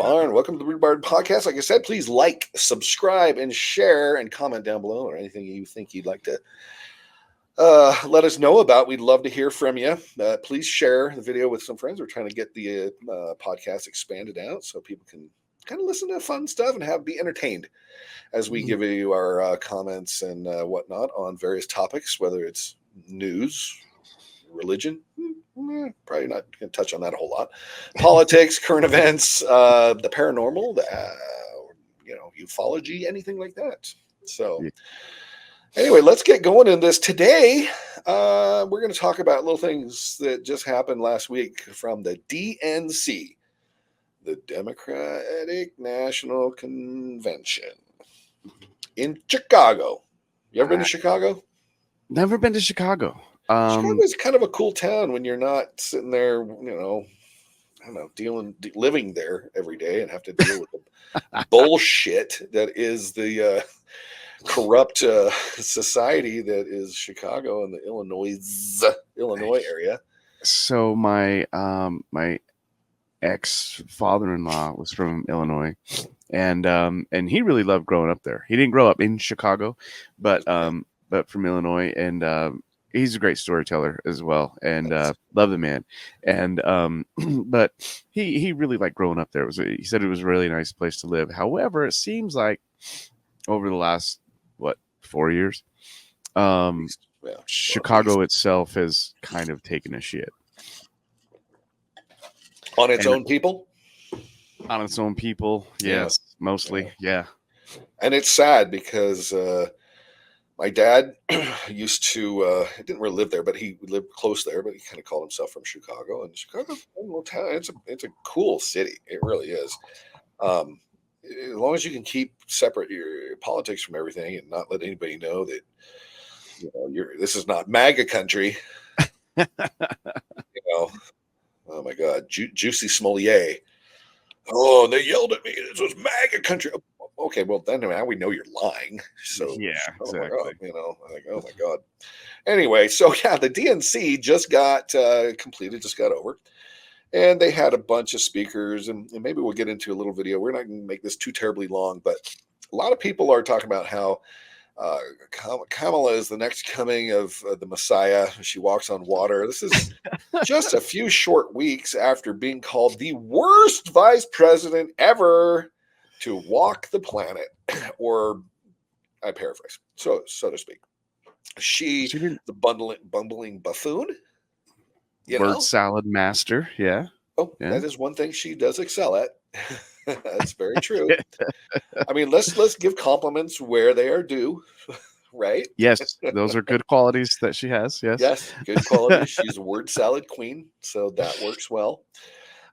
on? Welcome to the Rhubarb Podcast. Like I said, please like, subscribe, and share, and comment down below or anything you think you'd like to let us know about. We'd love to hear from you. Please share the video with some friends. We're trying to get the podcast expanded out so people can kind of listen to fun stuff and be entertained as we give you our comments and whatnot on various topics, whether it's news, religion. Probably not going to touch on that a whole lot. Politics, current events, the paranormal, the ufology, anything like that. So anyway, let's get going in this. Today, we're going to talk about little things that just happened last week from the DNC, the Democratic National Convention in Chicago. You ever been to Chicago? Never been to Chicago. Chicago is kind of a cool town when you're not sitting there, living there every day and have to deal with the bullshit that is the corrupt society that is Chicago and the Illinois area. So my ex father-in-law was from Illinois, and he really loved growing up there. He didn't grow up in Chicago, but from Illinois, and he's a great storyteller as well, and love the man. And but he really liked growing up there. He said it was a really nice place to live. However, it seems like over the last 4 years, Chicago itself has kind of taken a shit on its own people. On its own people, yes, mostly, yeah. And it's sad because my dad used to, didn't really live there, but he lived close there, but he kind of called himself from Chicago. And Chicago's a little town. It's a cool city. It really is. As long as you can keep separate your politics from everything and not let anybody know that, this is not MAGA country. Oh my God, Juicy Smollett. Oh, they yelled at me. This was MAGA country. Okay, well then now we know you're lying. So yeah, exactly. Oh my God. Anyway, so yeah, the DNC just got completed, just got over, and they had a bunch of speakers, and maybe we'll get into a little video. We're not going to make this too terribly long, but a lot of people are talking about how Kamala is the next coming of the Messiah. She walks on water. This is just a few short weeks after being called the worst vice president ever to walk the planet, or I paraphrase, so to speak. She the bumbling buffoon. Word salad master, yeah. Oh, yeah. That is one thing she does excel at. That's very true. I mean, let's give compliments where they are due, right? Yes, those are good qualities that she has. Yes, good qualities. She's a word salad queen, so that works well.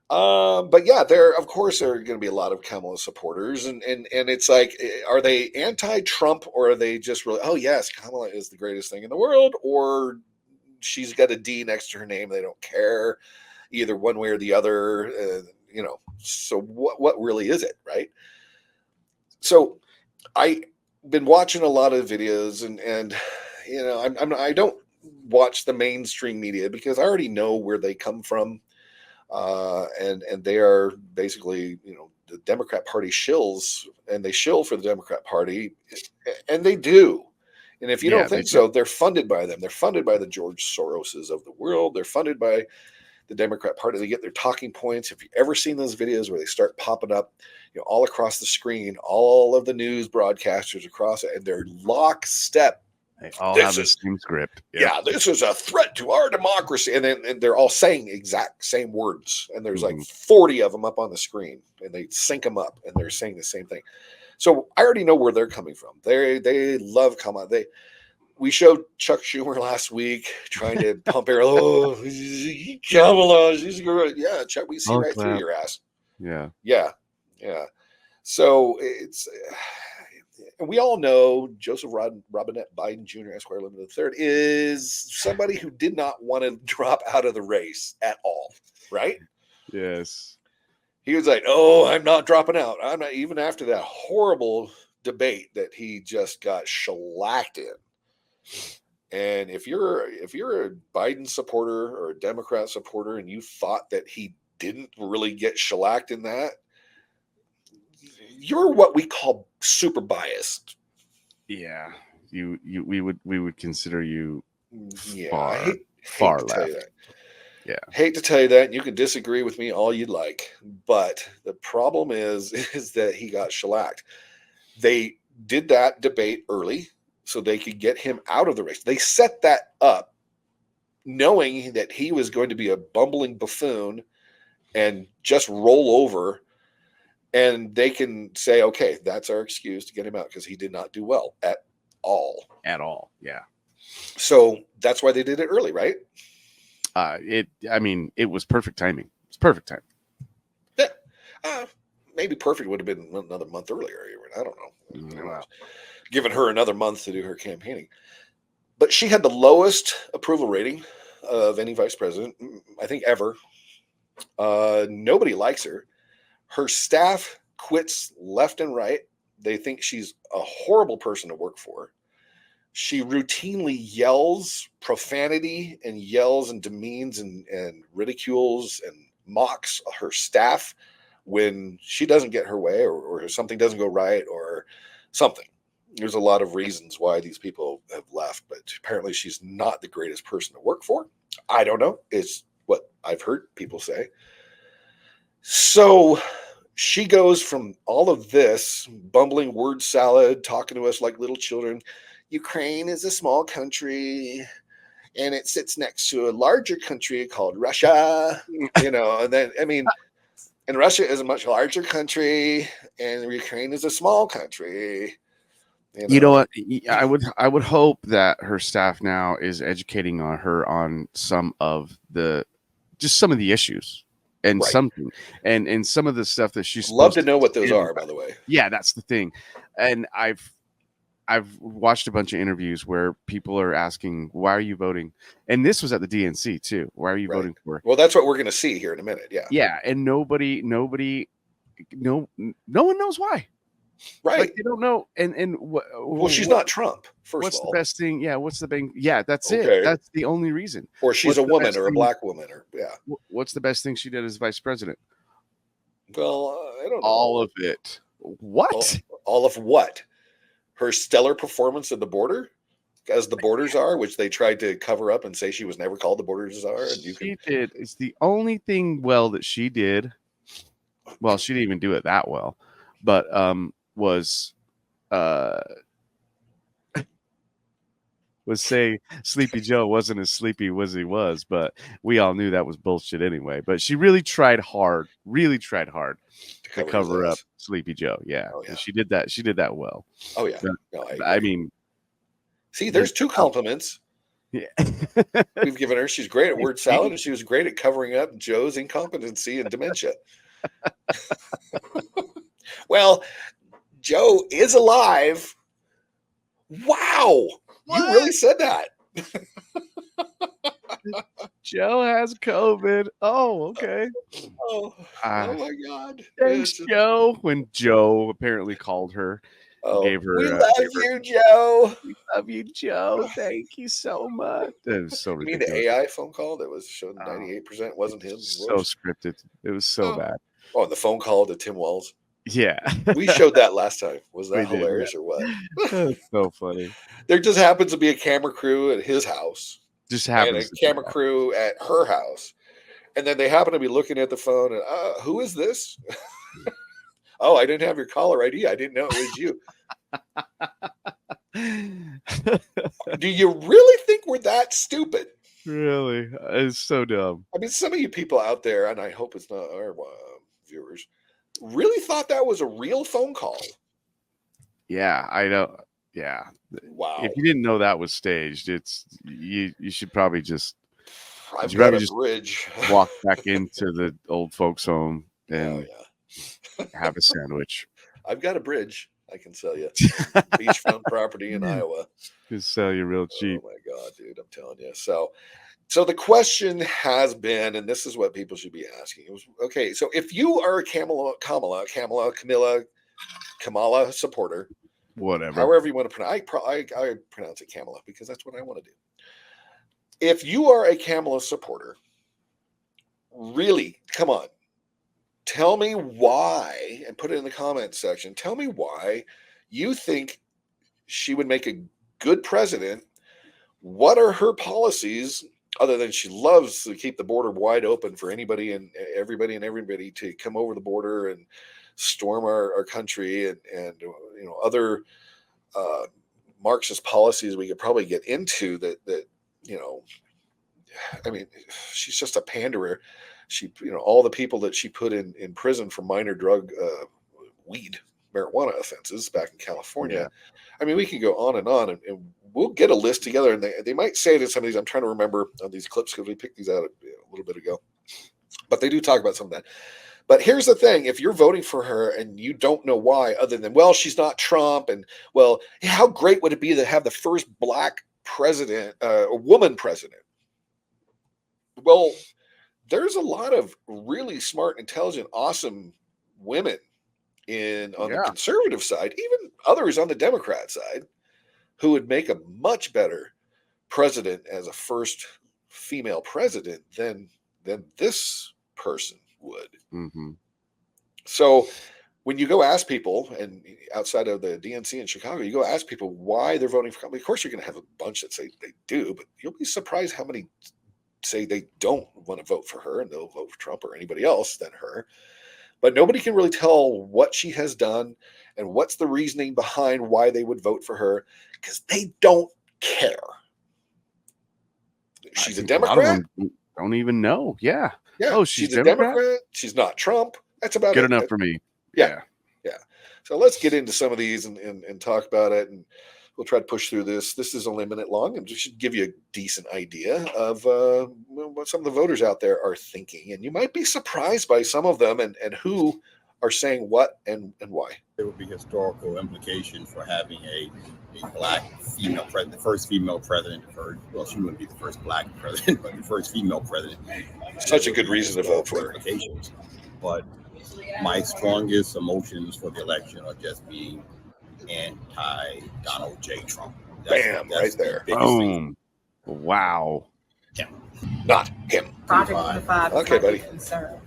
But yeah, there of course are going to be a lot of Kamala supporters, and it's like, are they anti-Trump, or are they just really, oh yes, Kamala is the greatest thing in the world, or she's got a D next to her name, they don't care either one way or the other, so what really is it, right? So I've been watching a lot of videos, and I don't watch the mainstream media because I already know where they come from. And they are basically, the Democrat Party shills, and they shill for the Democrat Party, and they do. And if you don't think so, they're funded by them. They're funded by the George Soroses of the world. They're funded by the Democrat Party. They get their talking points. If you've ever seen those videos where they start popping up, all across the screen, all of the news broadcasters across it, and they're lockstep. They all have the same script. Yep. Yeah, this is a threat to our democracy. And they're all saying exact same words. And there's like 40 of them up on the screen, and they sync them up, and they're saying the same thing. So I already know where they're coming from. They love Kamala. We showed Chuck Schumer last week trying to pump air. Oh, Kamala, she's good. Yeah, Chuck, we see right through your ass. Yeah. So it's... we all know Joseph Robinette Biden Jr., Esquire Limited III, is somebody who did not want to drop out of the race at all, right? Yes. He was like, oh, I'm not dropping out. I'm not, even after that horrible debate that he just got shellacked in. And if you're a Biden supporter or a Democrat supporter and you thought that he didn't really get shellacked in that, you're what we call super biased. Yeah, we would consider you Yeah, I far hate far to tell you left. that. Yeah, Hate to tell you that. And you can disagree with me all you'd like, but the problem is is that he got shellacked. They did that debate early so they could get him out of the race. They set that up knowing that he was going to be a bumbling buffoon and just roll over, and they can say, okay, that's our excuse to get him out because he did not do well at all. at all. Yeah. So that's why they did it early, right? I mean, it was perfect timing. It's perfect timing. Yeah. Maybe perfect would have been another month earlier. I don't know. Who Wow. knows? Giving her another month to do her campaigning. But she had the lowest approval rating of any vice president, I think, ever. Nobody likes her. Her staff quits left and right. They think she's a horrible person to work for. She routinely yells profanity and yells and demeans and ridicules and mocks her staff when she doesn't get her way, or something doesn't go right, or something. There's a lot of reasons why these people have left, but apparently she's not the greatest person to work for. I don't know. It's what I've heard people say. So she goes from all of this bumbling word salad, talking to us like little children. Ukraine is a small country and it sits next to a larger country called Russia, and then, I mean, and Russia is a much larger country and Ukraine is a small country. You know what? I would hope that her staff now is educating on her on some of the issues and Right. something and some of the stuff that she's Love supposed to know what those stand are, by. by the way. Yeah, that's the thing. And I've watched a bunch of interviews where people are asking, why are you voting? And this was at the DNC too. Why are you Right. voting for? Well, that's what we're going to see here in a minute. Yeah. Yeah. And no one knows why. Right. Like they don't know. And Well, she's not Trump, first what's of the all. best thing? Yeah. What's the bang? Yeah, that's it. Okay. That's the only reason. Or she's What's a the woman best or a thing- black woman, or yeah. What's the best thing she did as vice president? Well, I don't know. All of it. What? All of what? Her stellar performance at the border, as the borders are, which they tried to cover up and say she was never called the borders czar. And She did. It's the only thing well that she did. Well, she didn't even do it that well, but was say Sleepy Joe wasn't as sleepy as he was, but we all knew that was bullshit anyway. But she really tried hard to cover up Sleepy Joe. Yeah. Oh, yeah. She did that. She did that well. Oh yeah. But, No, I mean, see, there's two compliments. Yeah. We've given her. She's great at word salad, and she was great at covering up Joe's incompetency and dementia. Well, Joe is alive. Wow. What? You really said that. Joe has COVID. Oh, okay. Oh my God. Thanks, Joe. When Joe apparently called her, gave her. We love you, Joe. We love you, Joe. Thank you so much. It was so ridiculous. You mean the AI phone call that was showing 98% wasn't him? So scripted. It was so bad. Oh, and the phone call to Tim Walz. Yeah. We showed that last time. Was that hilarious or what? That's so funny. There just happens to be a camera crew at his house. Just happens. And a camera crew at her house. And then they happen to be looking at the phone and, who is this? Oh, I didn't have your caller ID. I didn't know it was you. Do you really think we're that stupid? Really? It's so dumb. I mean, some of you people out there, and I hope it's not our viewers, really thought that was a real phone call. Yeah, I know. Yeah. Wow. If you didn't know that was staged, it's you should probably just I've got a bridge. Walk back into the old folks' home and have a sandwich. I've got a bridge I can sell you. Beachfront property in Iowa. Just sell you real cheap. Oh my God, dude, I'm telling you. So the question has been, and this is what people should be asking. It was, okay, so if you are a Kamala supporter, whatever, however you want to pronounce, I pronounce it Kamala because that's what I want to do. If you are a Kamala supporter, really, come on, tell me why, and put it in the comments section. Tell me why you think she would make a good president. What are her policies, other than she loves to keep the border wide open for anybody and everybody to come over the border and storm our country, and other uh, Marxist policies we could probably get into that you know I mean, she's just a panderer. She, all the people that she put in prison for minor drug, weed, marijuana offenses back in California. Yeah. I mean, we can go on, and we'll get a list together. And they might say it in some of these. I'm trying to remember on these clips because we picked these out a little bit ago. But they do talk about some of that. But here's the thing: if you're voting for her and you don't know why, other than, well, she's not Trump, and, well, how great would it be to have the first black president, a woman president? Well, there's a lot of really smart, intelligent, awesome women on the Yeah. conservative side, even others on the Democrat side, who would make a much better president as a first female president than this person would. Mm-hmm. So when you go ask people, and outside of the DNC in Chicago, you go ask people why they're voting for Kamala. Of course, you're going to have a bunch that say they do, but you'll be surprised how many say they don't want to vote for her and they'll vote for Trump or anybody else than her. But nobody can really tell what she has done and what's the reasoning behind why they would vote for her, because they don't care. She's a Democrat. A lot of them don't even know. Yeah. Yeah. Oh, she's a Democrat. She's not Trump. That's about good it. enough for me. Yeah. So let's get into some of these and talk about it, and we'll try to push through this. This is only a minute long, and just should give you a decent idea of what some of the voters out there are thinking. And you might be surprised by some of them and who are saying what and why. There would be historical implications for having a black female president, the first female president. Well, she wouldn't be the first black president, but the first female president. Such a good reason to vote for her. But my strongest emotions for the election are just being anti-Donald J. Trump. Bam, right there. Boom. Wow. Him. Not him. Project 25 Okay, buddy. Concern.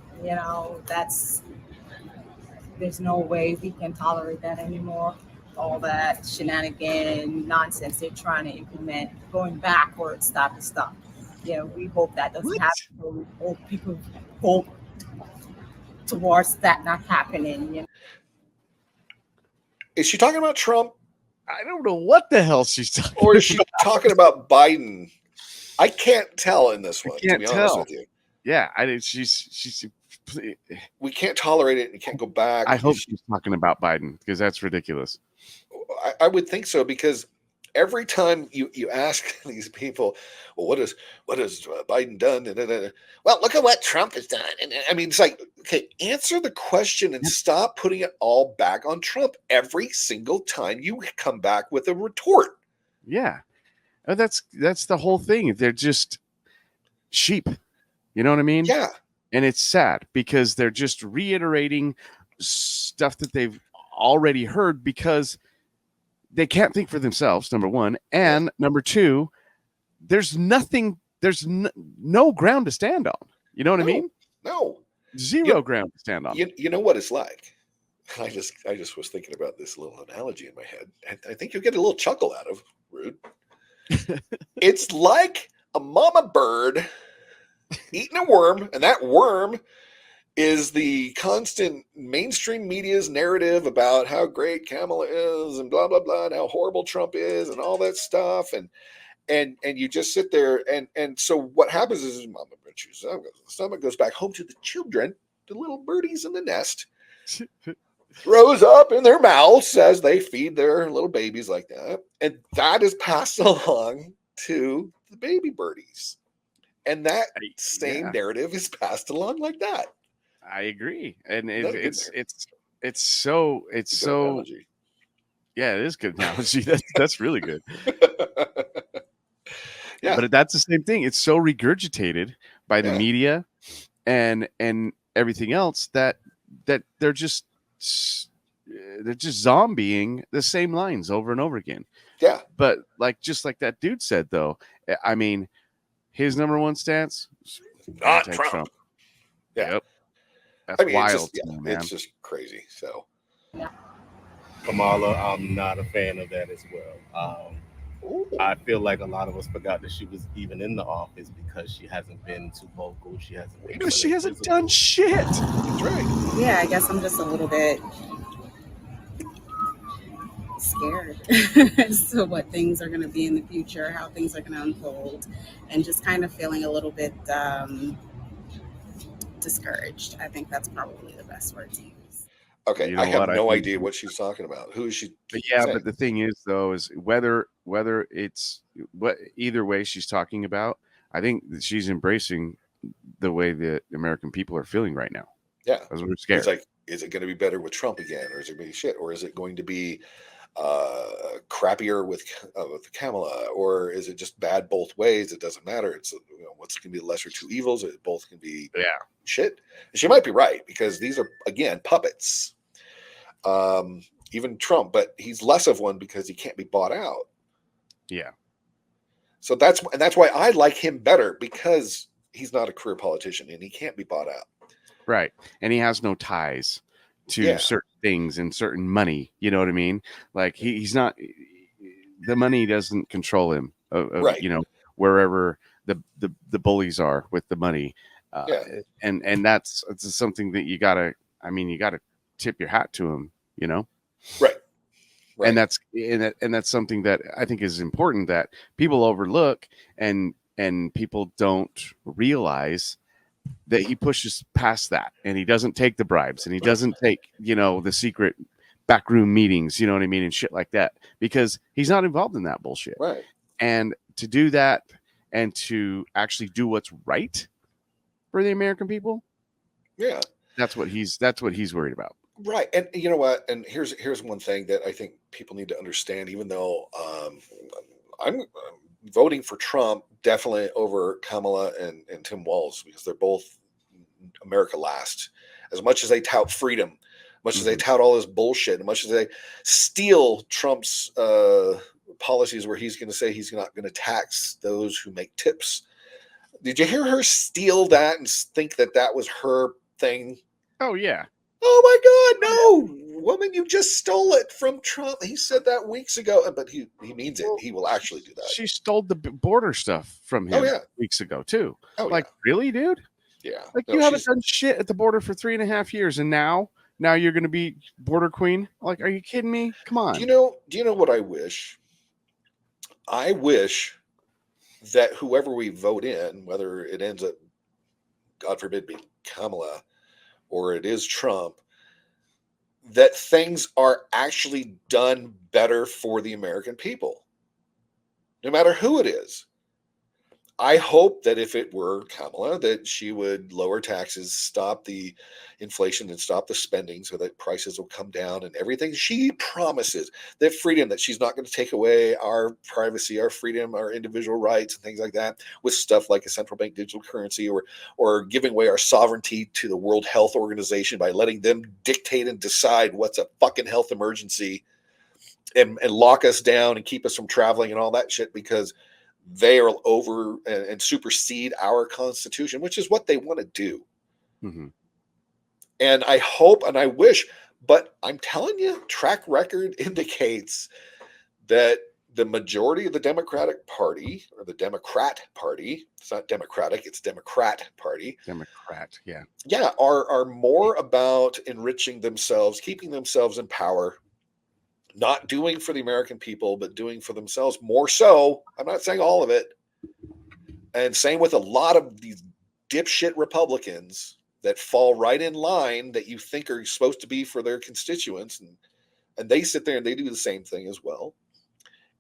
There's no way we can tolerate that anymore. All that shenanigan nonsense they're trying to implement, going backwards, stop and stop. We hope that doesn't happen. We hope people hope towards that not happening. Is she talking about Trump? I don't know what the hell she's talking about. Or is she talking about Biden? I can't tell in this one, to be honest with you. Yeah, she's we can't tolerate it and can't go back. I hope she's talking about Biden, because that's ridiculous. I would think so, because every time you ask these people, well, what has Biden done? Well, look at what Trump has done. And I mean, it's like, okay, answer the question and stop putting it all back on Trump every single time you come back with a retort. Yeah, that's the whole thing. They're just sheep. You know what I mean? Yeah. And it's sad because they're just reiterating stuff that they've already heard, because they can't think for themselves, number one. And number two, there's no ground to stand on. You know what I mean? No. Zero ground to stand on. You know what it's like? I just was thinking about this little analogy in my head. I think you'll get a little chuckle out of, Rude. It's like a mama bird eating a worm, and that worm is the constant mainstream media's narrative about how great Kamala is and blah, blah, blah, and how horrible Trump is and all that stuff. And you just sit there. And so what happens is mama bird chews up, the stomach goes back home to the children, the little birdies in the nest, throws up in their mouths as they feed their little babies like that. And that is passed along to the baby birdies. And that same narrative is passed along like that. I agree. And it's so analogy. Yeah, it is good analogy. That's really good. Yeah. But that's the same thing. It's so regurgitated by the media and everything else that they're just zombieing the same lines over and over again. Yeah. But just like that dude said, though, I mean, his number one stance, not Trump. Yeah. Yep. That's I mean, it's wild just to me, man. it's just crazy. So Kamala, I'm not a fan of that as well. ooh, I feel like a lot of us forgot that she was even in the office because she hasn't been too vocal. She hasn't been. Because she too hasn't visible. done shit. that's right. Yeah, I guess I'm just a little bit scared as to what things are going to be in the future, how things are going to unfold, and just kind of feeling a little bit discouraged. I think that's probably the best word to use. Okay, You I know have what? I no think, idea what she's talking about. Who is she but yeah, saying? but the thing is, though, is whether it's what either way she's talking about. I think that she's embracing the way that American people are feeling right now. Yeah, Because we're scared. it's like, is it going to be better with Trump again, or is it going to be shit, or is it going to be crappier with Kamala, or is it just bad both ways? It doesn't matter. It's what's going to be the lesser two evils. It both can be Yeah. shit. And she might be right because these are again puppets. Even Trump, but he's less of one because he can't be bought out. Yeah. So that's why I like him better, because he's not a career politician and he can't be bought out. Right. And he has no ties to Yeah. certain things and certain money. You know what I mean? Like he's not, the money doesn't control him, Right. wherever the bullies are with the money. Yeah. And that's something that you gotta tip your hat to him, Right. Right. And that's something that I think is important that people overlook and people don't realize that he pushes past that and he doesn't take the bribes and he doesn't take, the secret backroom meetings, you know what I mean? And shit like that, because he's not involved in that bullshit. Right. And to do that and to actually do what's right for the American people. Yeah. That's what he's worried about. Right. And you know what? And here's one thing that I think people need to understand, even though I'm voting for Trump definitely over Kamala and Tim Walz, because they're both America last. As much as they tout freedom, much as they tout all this bullshit, and much as they steal Trump's policies where he's going to say he's not going to tax those who make tips. Did you hear her steal that and think that was her thing? Oh, yeah. Oh my God, no, woman, you just stole it from Trump. He said that weeks ago, but he means it. He will actually do that. She stole the border stuff from him weeks ago too. Oh, really, dude? Yeah. Like you haven't done shit at the border for 3.5 years, and now you're going to be border queen? Like, are you kidding me? Come on. Do you know what I wish? I wish that whoever we vote in, whether it ends up, God forbid, being Kamala or it is Trump, that things are actually done better for the American people, no matter who it is. I hope that if it were Kamala, that she would lower taxes, stop the inflation, and stop the spending so that prices will come down, and everything she promises, that freedom, that she's not going to take away our privacy, our freedom, our individual rights, and things like that, with stuff like a central bank digital currency, or giving away our sovereignty to the World Health Organization by letting them dictate and decide what's a fucking health emergency, and lock us down and keep us from traveling and all that shit, because they are over and supersede our Constitution, which is what they want to do. Mm-hmm. And I hope and I wish, but I'm telling you, track record indicates that the majority of the Democratic Party, or the Democrat Party, it's not Democratic, it's Democrat Party. Democrat, yeah. Yeah, are more about enriching themselves, keeping themselves in power, not doing for the American people, but doing for themselves more so. I'm not saying all of it. And same with a lot of these dipshit Republicans that fall right in line that you think are supposed to be for their constituents. And they sit there and they do the same thing as well.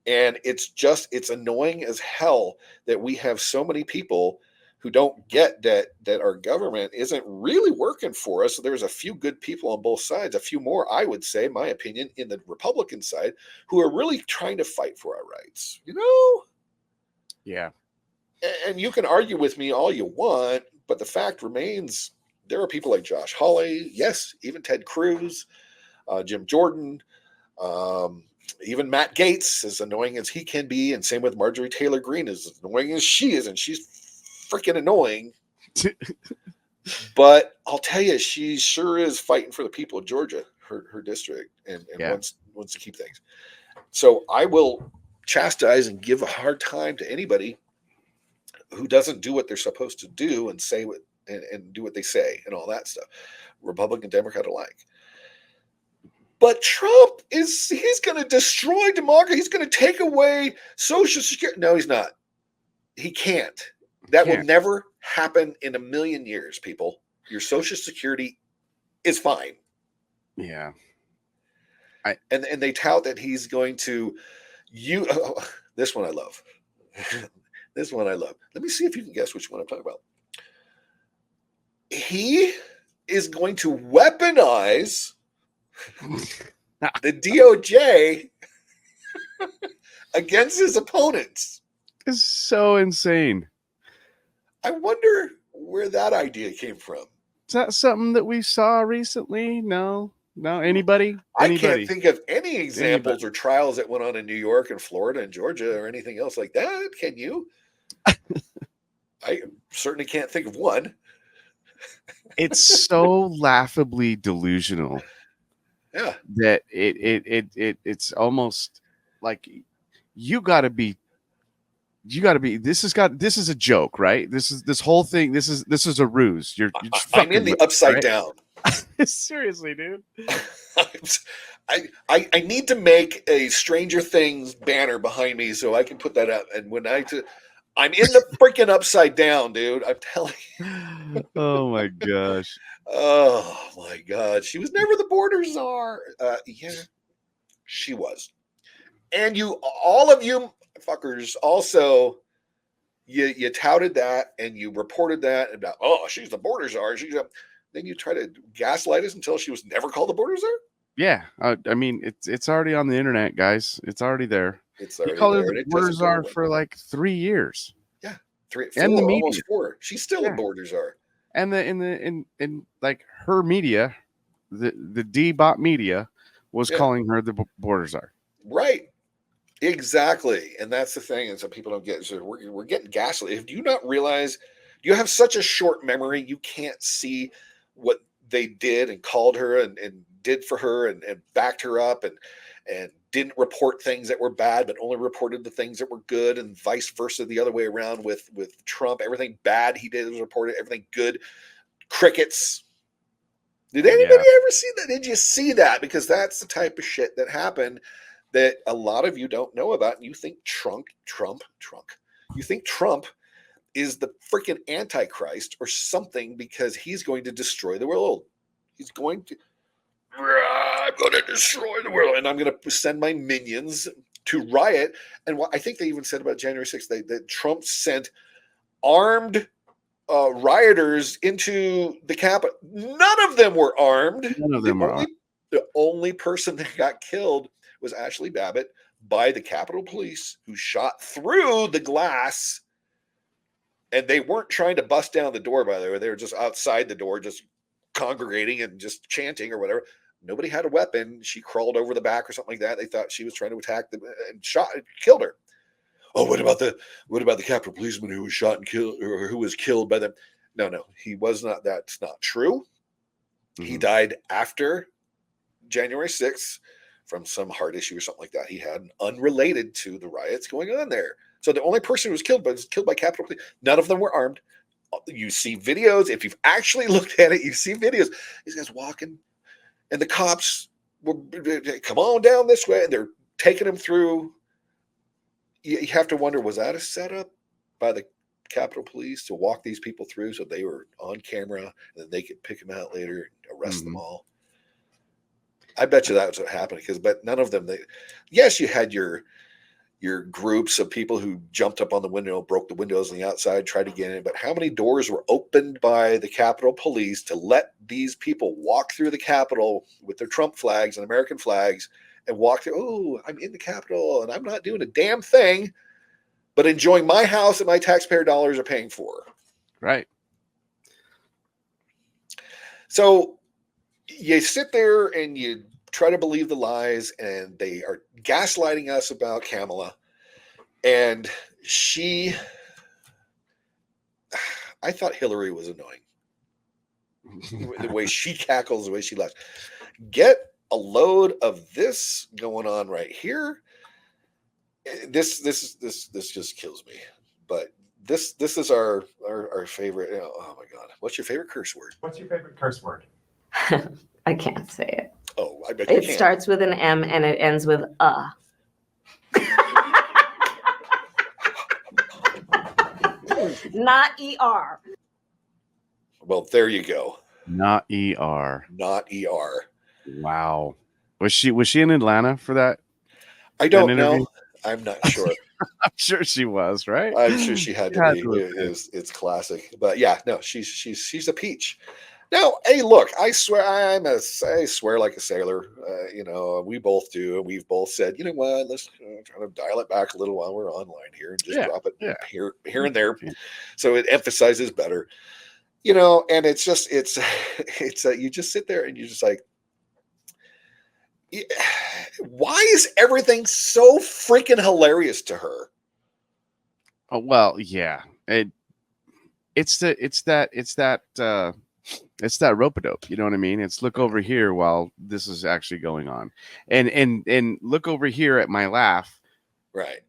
And it's annoying as hell that we have so many people who don't get that our government isn't really working for us. So there's a few good people on both sides, a few more, I would say, my opinion, in the Republican side, who are really trying to fight for our rights, Yeah. And you can argue with me all you want, but the fact remains, there are people like Josh Hawley, yes, even Ted Cruz, Jim Jordan, even Matt Gaetz, as annoying as he can be, and same with Marjorie Taylor Greene, as annoying as she is, and she's freaking annoying. But I'll tell you, she sure is fighting for the people of Georgia, her district, and Yeah. wants to keep things. So I will chastise and give a hard time to anybody who doesn't do what they're supposed to do and say what and do what they say and all that stuff, Republican, Democrat alike. But Trump he's going to destroy democracy. He's going to take away Social Security. No, he's not. He can't. That will never happen in a million years, people. Your Social Security is fine. Yeah. And they tout that he's going to this one I love. This one I love. Let me see if you can guess which one I'm talking about. He is going to weaponize the DOJ against his opponents. It's so insane. I wonder where that idea came from. Is that something that we saw recently? No. Anybody? I can't think of any examples or trials that went on in New York and Florida and Georgia or anything else like that. Can you? I certainly can't think of one. It's so laughably delusional. Yeah. That it's almost like you got to be. This is a joke, right? This whole thing. This is a ruse. You're I'm in the upside down. Seriously, dude. I need to make a Stranger Things banner behind me so I can put that up. And when I'm in the freaking upside down, dude. I'm telling you. Oh my gosh. Oh my God. She was never the border czar. Yeah, she was. And all of you fuckers also, you touted that and you reported that about, oh, she's the border czar. Then you try to gaslight us until she was never called the border czar. Yeah, I mean it's already on the internet, guys. It's already there. It's already called there. her the border czar for like 3 years. Yeah, 3, 4, and the media. almost 4. She's still a border czar. And in like her media, the D-bot media was calling her the border czar. Right. Exactly. And that's the thing. And some people don't get it. So we're getting gaslit. If you not realize you have such a short memory, you can't see what they did and called her and did for her and backed her up and didn't report things that were bad, but only reported the things that were good, and vice versa the other way around with Trump. Everything bad he did was reported, everything good, crickets. Did anybody ever see that? Did you see that? Because that's the type of shit that happened that a lot of you don't know about. And you think Trump. You think Trump is the freaking Antichrist or something because he's going to destroy the world. He's going to, I'm going to destroy the world. And I'm going to send my minions to riot. And what I think they even said about January 6th, that Trump sent armed rioters into the Capitol. None of them were armed. None of them were armed. The only person that got killed was Ashley Babbitt by the Capitol Police, who shot through the glass. And they weren't trying to bust down the door, by the way. They were just outside the door, just congregating and just chanting or whatever. Nobody had a weapon. She crawled over the back or something like that. They thought she was trying to attack them and killed her. Oh, what about the Capitol policeman who was shot and killed, or who was killed by them? No, he was not. That's not true. Mm-hmm. He died after January 6th from some heart issue or something like that. He had unrelated to the riots going on there. So the only person who was killed by Capitol Police. None of them were armed. You see videos. If you've actually looked at it, you see videos. These guys walking, and the cops were, come on down this way, and they're taking them through. You have to wonder, was that a setup by the Capitol Police to walk these people through so they were on camera and then they could pick them out later and arrest them all? I bet you that's what happened, but none of them. Yes, you had your groups of people who jumped up on the window, broke the windows on the outside, tried to get in. But how many doors were opened by the Capitol Police to let these people walk through the Capitol with their Trump flags and American flags and walk through? Oh, I'm in the Capitol and I'm not doing a damn thing, but enjoying my house that my taxpayer dollars are paying for. Right. So you sit there and you try to believe the lies, and they are gaslighting us about Kamala. And I thought Hillary was annoying. The way she cackles, the way she laughs. Get a load of this going on right here. This just kills me. But this is our favorite. Oh my God, what's your favorite curse word? What's your favorite curse word? I can't say it. Oh, I bet you It can. starts with an M and it ends with not ER. Well, there you go. Not ER. Not ER. Wow. Was she in Atlanta for that? I don't interview? know. I'm not sure. I'm sure she was, right? I'm sure she had to Had be. to have been. It's classic. But yeah, no, she's a peach. Now, hey, look, I swear I swear like a sailor. We both do, and we've both said, you know what? Let's try to dial it back a little while we're online here and just Yeah, drop it yeah. here and there, Yeah. so it emphasizes better. And it's you just sit there and you're just like, why is everything so freaking hilarious to her? Oh well, yeah. It's that rope-a-dope. You know what I mean? It's look over here while this is actually going on, and look over here at my laugh, Right?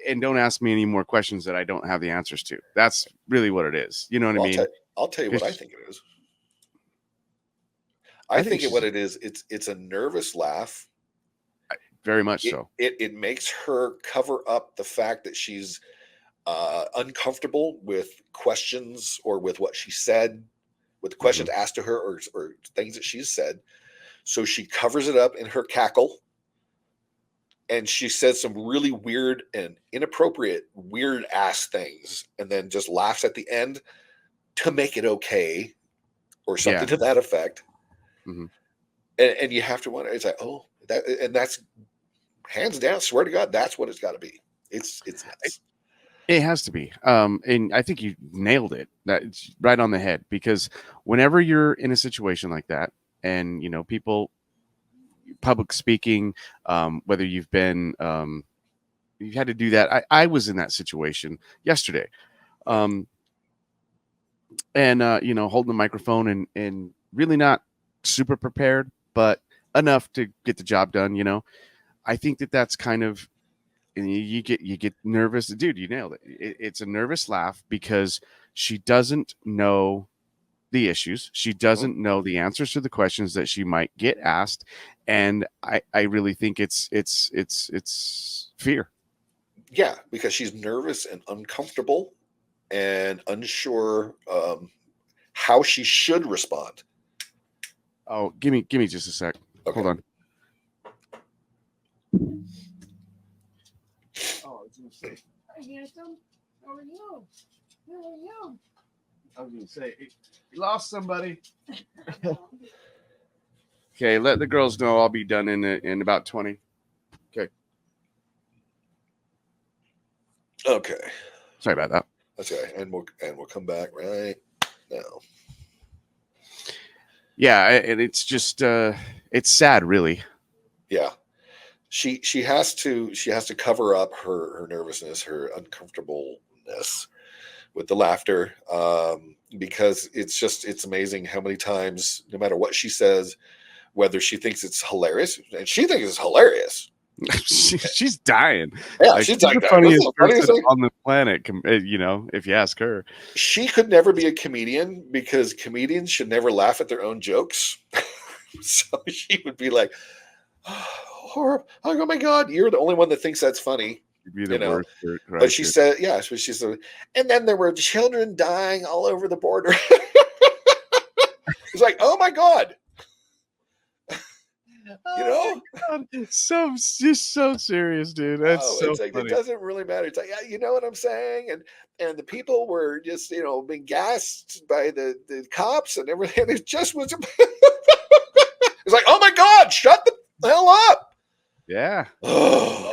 and don't ask me any more questions that I don't have the answers to. That's really what it is. You know what I mean? I'll tell you what I think it is. I think what it is, it's a nervous laugh. Very much so. It makes her cover up the fact that she's uncomfortable with questions or with what she said, with the questions asked to her or things that she's said. So she covers it up in her cackle. And she says some really weird and inappropriate, weird ass things, and then just laughs at the end to make it okay, or something to that effect. Mm-hmm. And you have to wonder. It's like, oh, that's hands down. Swear to God, that's what it's got to be. It's nuts. It has to be. And I think you nailed it. That's right on the head. Because whenever you're in a situation like that, and people. Public speaking, whether you've been you've had to do that. I was in that situation yesterday, and holding the microphone and really not super prepared, but enough to get the job done. I think that's kind of, and you get nervous. Dude, you nailed it. It's a nervous laugh because she doesn't know the issues. She doesn't know the answers to the questions that she might get asked. And I really think it's fear. Yeah, because she's nervous and uncomfortable and unsure how she should respond. Oh, give me just a sec. Okay. Hold on. Oh, I was gonna say, hi, handsome. How are you? How are you? I was gonna say, you lost somebody. Okay, let the girls know I'll be done in about 20. Okay. Okay. Sorry about that. That's okay. And we'll come back right now. Yeah, and it's just it's sad, really. Yeah. She has to cover up her nervousness, her uncomfortableness with the laughter, because it's amazing how many times, no matter what she says, whether she thinks it's hilarious, and she thinks it's hilarious. She's dying. Yeah, she's like the funniest person on the planet. If you ask her, she could never be a comedian because comedians should never laugh at their own jokes. So she would be like, oh, horrible. Oh my God, you're the only one that thinks that's funny. Be the worst, right? But she said, yeah, she said, and then there were children dying all over the border. It's like, oh my God. Just so serious, dude. That's so it's like, funny. It doesn't really matter. It's like, yeah, you know what I'm saying? And the people were just, being gassed by the cops and everything. It just was it's like, oh my God, shut the hell up. Yeah. Oh,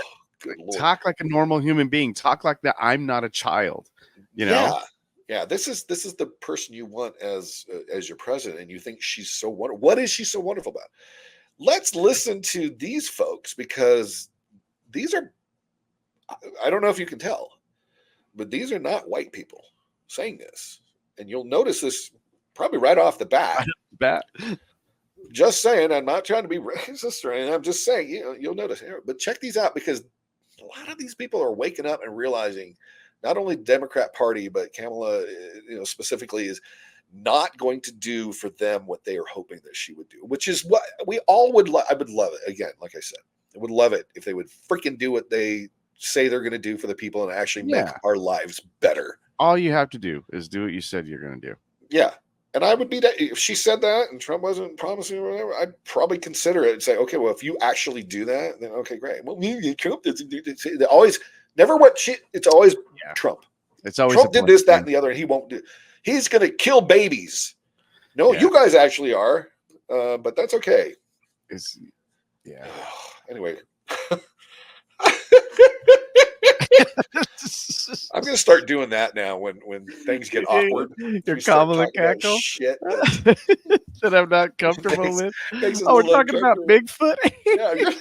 talk like a normal human being. Talk like that. I'm not a child. Yeah. This is the person you want as your president, and you think she's so wonderful. What is she so wonderful about? Let's listen to these folks, because these are, I don't know if you can tell, but these are not white people saying this. And you'll notice this Probably right off the bat. Bat. Just saying, I'm not trying to be racist or anything. I'm just saying, you'll notice here. But check these out, because a lot of these people are waking up and realizing not only the Democrat Party, but Kamala, specifically, is not going to do for them what they are hoping that she would do, which is what we all would love. I would love it. Again, like I said, I would love it if they would freaking do what they say they're going to do for the people and actually make our lives better. All you have to do is do what you said you're going to do. Yeah. And I would be that if she said that and Trump wasn't promising or whatever, I'd probably consider it and say, okay, well, if you actually do that, then okay, great. Well, Trump doesn't do this. Always, never what shit. It's always Trump. It's always Trump did this, that, and the other, and he won't do. He's going to kill babies. No, you guys actually are, but that's okay. Anyway. I'm going to start doing that now when things get awkward. Your Kamala cackle? Shit that I'm not comfortable with. Oh, we're talking about Bigfoot? Yeah.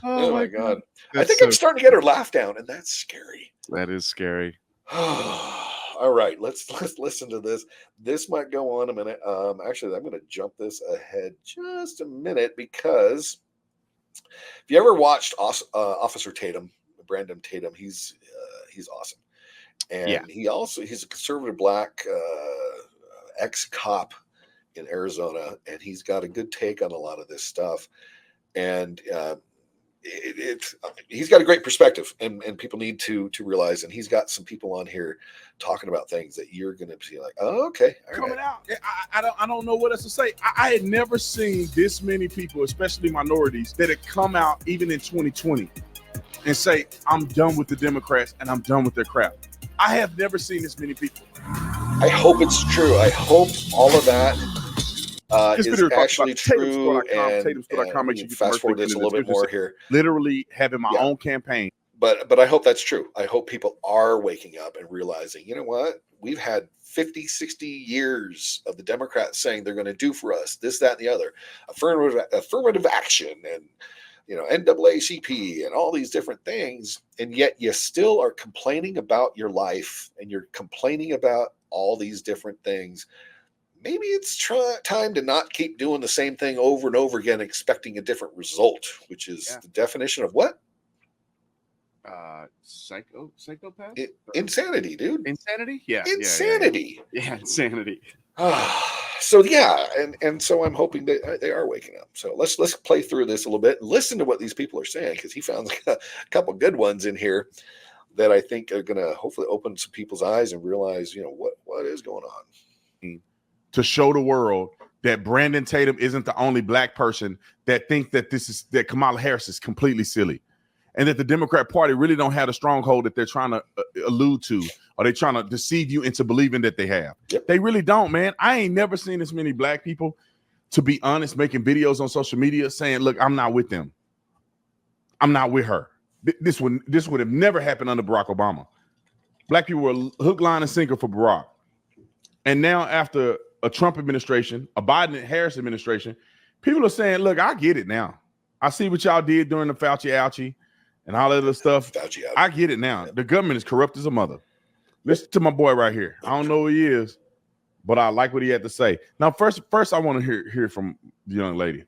Oh my God. I think I'm starting to get her laugh down, and that's scary. That is scary. All right, let's listen to this. This might go on a minute. Actually, I'm going to jump this ahead just a minute, because if you ever watched Officer Tatum, Brandon Tatum, he's awesome, and he's a conservative black ex-cop in Arizona, and he's got a good take on a lot of this stuff, and he's got a great perspective, and people need to realize, and he's got some people on here talking about things that you're going to be like, oh, okay, coming out. I don't know what else to say. I had never seen this many people, especially minorities, that had come out even in 2020 and say, I'm done with the Democrats and I'm done with their crap. I have never seen this many people. I hope it's true. I hope all of that is actually true. And fast forward this a little bit more here. Literally having my own campaign. But I hope that's true. I hope people are waking up and realizing, you know what? We've had 50, 60 years of the Democrats saying they're going to do for us this, that, and the other. Affirmative action and NAACP and all these different things, and yet you still are complaining about your life and you're complaining about all these different things. Maybe it's time to not keep doing the same thing over and over again, expecting a different result, which is the definition of what? Psychopath? Insanity, dude. Insanity? Yeah. Insanity. Yeah, insanity. So and so I'm hoping that they are waking up. So let's play through this a little bit and listen to what these people are saying, because he found a couple good ones in here that I think are going to hopefully open some people's eyes and realize, what is going on. To show the world that Brandon Tatum isn't the only black person that think that Kamala Harris is completely silly, and that the Democrat Party really don't have a stronghold that they're trying to allude to, or they're trying to deceive you into believing that they have. Yep. They really don't, man. I ain't never seen as many black people, to be honest, making videos on social media saying, look, I'm not with them. I'm not with her. This would have never happened under Barack Obama. Black people were hook, line, and sinker for Barack. And now after a Trump administration, a Biden and Harris administration, people are saying, look, I get it now. I see what y'all did during the Fauci ouchie and all that other stuff. I get it now. The government is corrupt as a mother. Listen to my boy right here. I don't know who he is, but I like what he had to say. Now, first I want to hear from the young lady,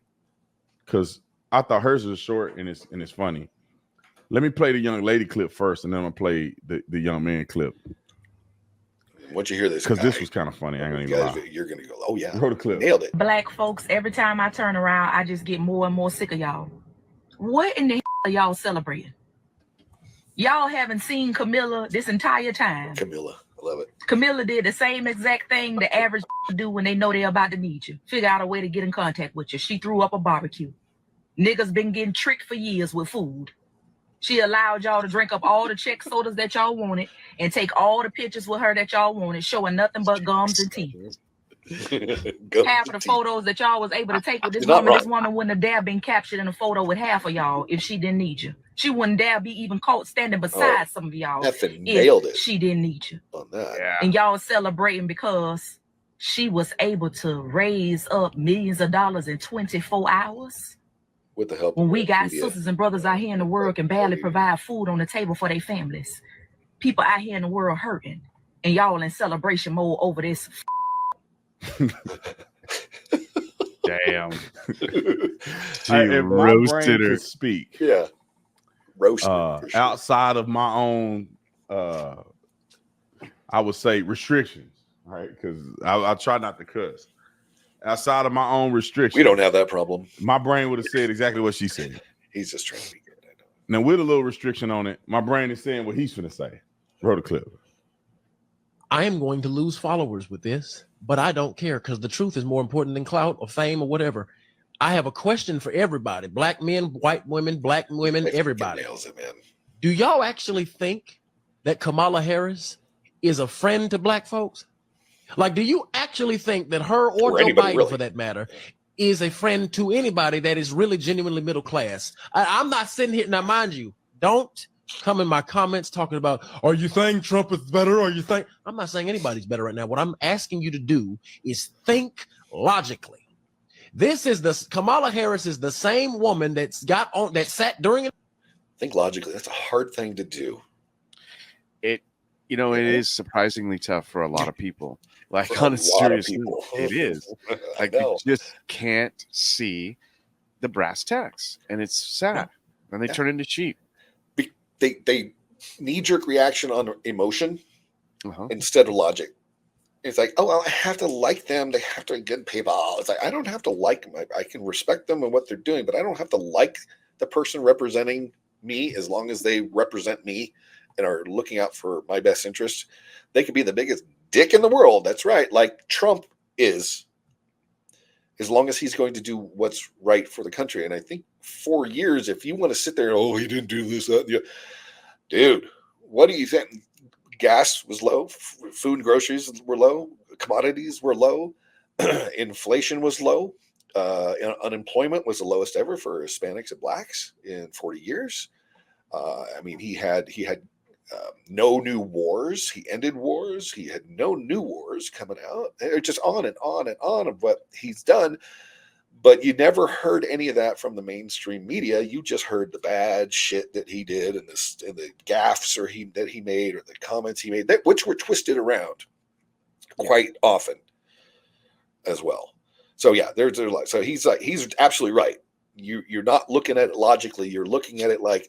because I thought hers was short and it's funny. Let me play the young lady clip first, and then I'm gonna play the young man clip. Once you hear this, because this was kind of funny. I ain't gonna lie. You're gonna go, oh yeah, roll the clip. Nailed it. Black folks, every time I turn around, I just get more and more sick of y'all. What in the hell are y'all celebrating? Y'all haven't seen Camilla this entire time. Camilla, I love it. Camilla did the same exact thing the average do when they know they're about to need you. Figure out a way to get in contact with you. She threw up a barbecue. Niggas been getting tricked for years with food. She allowed y'all to drink up all the check sodas that y'all wanted and take all the pictures with her that y'all wanted, showing nothing but gums and teeth. Half of the photos that y'all was able to take with this woman wouldn't have dare been captured in a photo with half of y'all if she didn't need you. She wouldn't dare be even caught standing beside some of y'all if she didn't need you. On that. Yeah. And y'all celebrating because she was able to raise up millions of dollars in 24 hours. With the help when we got sisters and brothers out here in the world can barely provide food on the table for their families. People out here in the world hurting. and y'all in celebration mode over this. Damn. She If my brain roasted her. could speak, Yeah. Roasted. for sure. outside of my own, I would say restrictions, right? Because I try not to cuss. Outside of my own restrictions, We don't have that problem. my brain would have said exactly what she said. He's just trying to be good. I know. Now, with a little restriction on it, my brain is saying what he's going to say. Roll the clip. I am going to lose followers with this, but I don't care because the truth is more important than clout or fame or whatever. I have a question for everybody, black men, white women, black women, They everybody. nails it, man. Do y'all actually think that Kamala Harris is a friend to black folks? Like, do you actually think that her or Joe anybody, Biden, really. for that matter, is a friend to anybody that is really genuinely middle class? I'm not sitting here, now mind you, don't come in my comments talking about, are you saying Trump is better? I'm not saying anybody's better right now. What I'm asking you to do is think logically. Kamala Harris is the same woman that sat during it. Think logically. That's a hard thing to do. It is surprisingly tough for a lot of people. Like, For on a a lot of serious note, people. it is. I Like, you know. just can't see the brass tacks, and it's sad. And they turn into sheep. They knee-jerk reaction on emotion Uh-huh. instead of logic. It's like, oh, well, I have to like them. They have to get PayPal. It's like, I don't have to like them. I can respect them and what they're doing, but I don't have to like the person representing me as long as they represent me and are looking out for my best interest. They could be the biggest dick in the world. That's right. Like Trump is, as long as he's going to do what's right for the country. And I think 4 years, if you want to sit there, oh, he didn't do this, that, dude, what do you think? Gas was low, food and groceries were low, commodities were low, inflation was low, unemployment was the lowest ever for Hispanics and blacks in 40 years. I mean, he had no new wars. He ended wars. He had no new wars coming out. They're just on and on and on of what he's done. But you never heard any of that from the mainstream media. You just heard the bad shit that he did and the gaffes that he made or the comments he made, which were twisted around quite often as well. So yeah, so he's absolutely right. You're not looking at it logically. You're looking at it like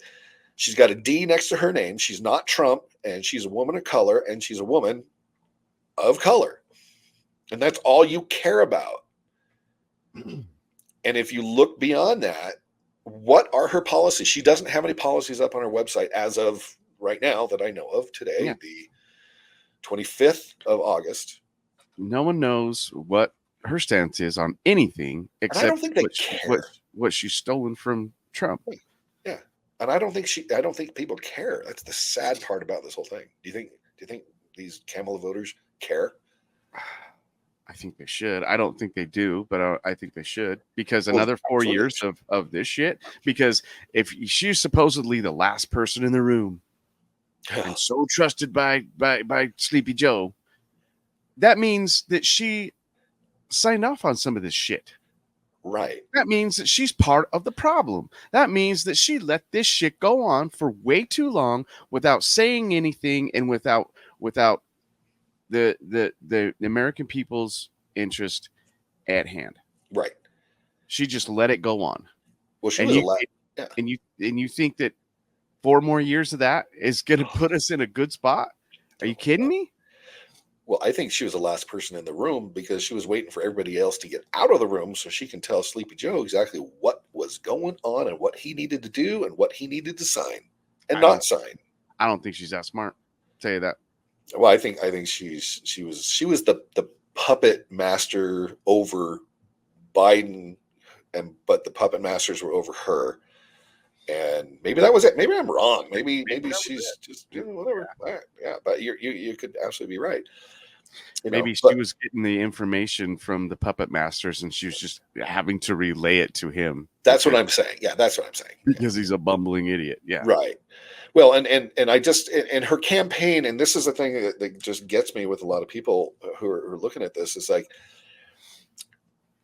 she's got a D next to her name. She's not Trump, and she's a woman of color, and she's a woman of color, and that's all you care about. And if you look beyond that, what are her policies? She doesn't have any policies up on her website as of right now that I know of today, the 25th of August. No one knows what her stance is on anything except I don't think they care. What she's stolen from Trump. Yeah. And I don't think people care. That's the sad part about this whole thing. Do you think these Kamala voters care? I think they should. I don't think they do, but I think they should, because another 4 years of this shit. Because if she's supposedly the last person in the room and so trusted by Sleepy Joe, that means that she signed off on some of this shit. Right. That means that she's part of the problem. That means that she let this shit go on for way too long without saying anything and without the American people's interest at hand. Right. She just let it go on. Well, she was and you think that 4 more years of that is going to put us in a good spot? Are you kidding me? Well, I think she was the last person in the room because she was waiting for everybody else to get out of the room so she can tell Sleepy Joe exactly what was going on and what he needed to do and what he needed to sign and not sign. I don't think she's that smart. I'll tell you that. Well, I think she was the puppet master over Biden, but the puppet masters were over her. And maybe that was it. Maybe I'm wrong. Maybe she's just whatever. Yeah, but you could absolutely be right. Maybe she was getting the information from the puppet masters, and she was just having to relay it to him. That's what I'm saying. Yeah, that's what I'm saying. Because he's a bumbling idiot. Yeah. Right. Well, and I just and her campaign, and this is the thing that just gets me with a lot of people who are looking at this, is like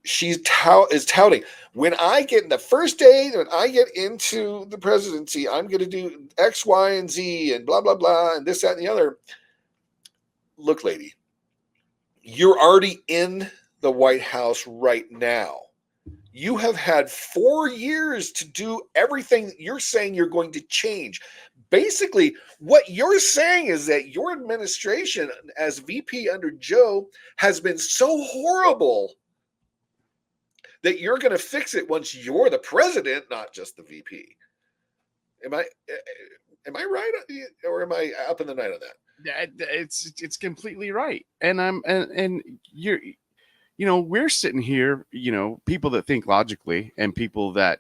she's touting, when I get in the first day, when I get into the presidency, I'm going to do X, Y, and Z and blah, blah, blah, and this, that, and the other. look, lady, you're already in the White House right now. You have had 4 years to do everything you're saying you're going to change. Basically, what you're saying is that your administration as VP under Joe has been so horrible that you're going to fix it once you're the president, not just the VP. Am I right, or am I up in the night on that? It's completely right, and you're, we're sitting here, people that think logically and people that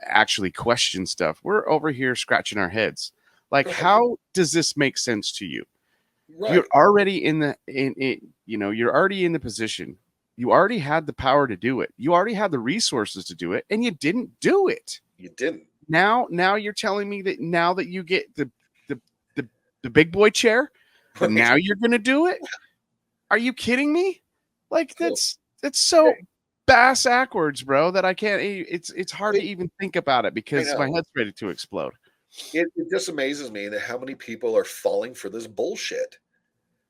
actually question stuff. We're over here scratching our heads, like, Right. how does this make sense to you? Right. You're already you're already in the position. You already had the power to do it. You already had the resources to do it, and you didn't do it. You didn't. Now you're telling me that now that you get the big boy chair, Right. now you're going to do it? Are you kidding me? Like, Cool. that's so bass backwards, bro, that I can't. It's hard to even think about it because my head's ready to explode. It just amazes me that how many people are falling for this bullshit.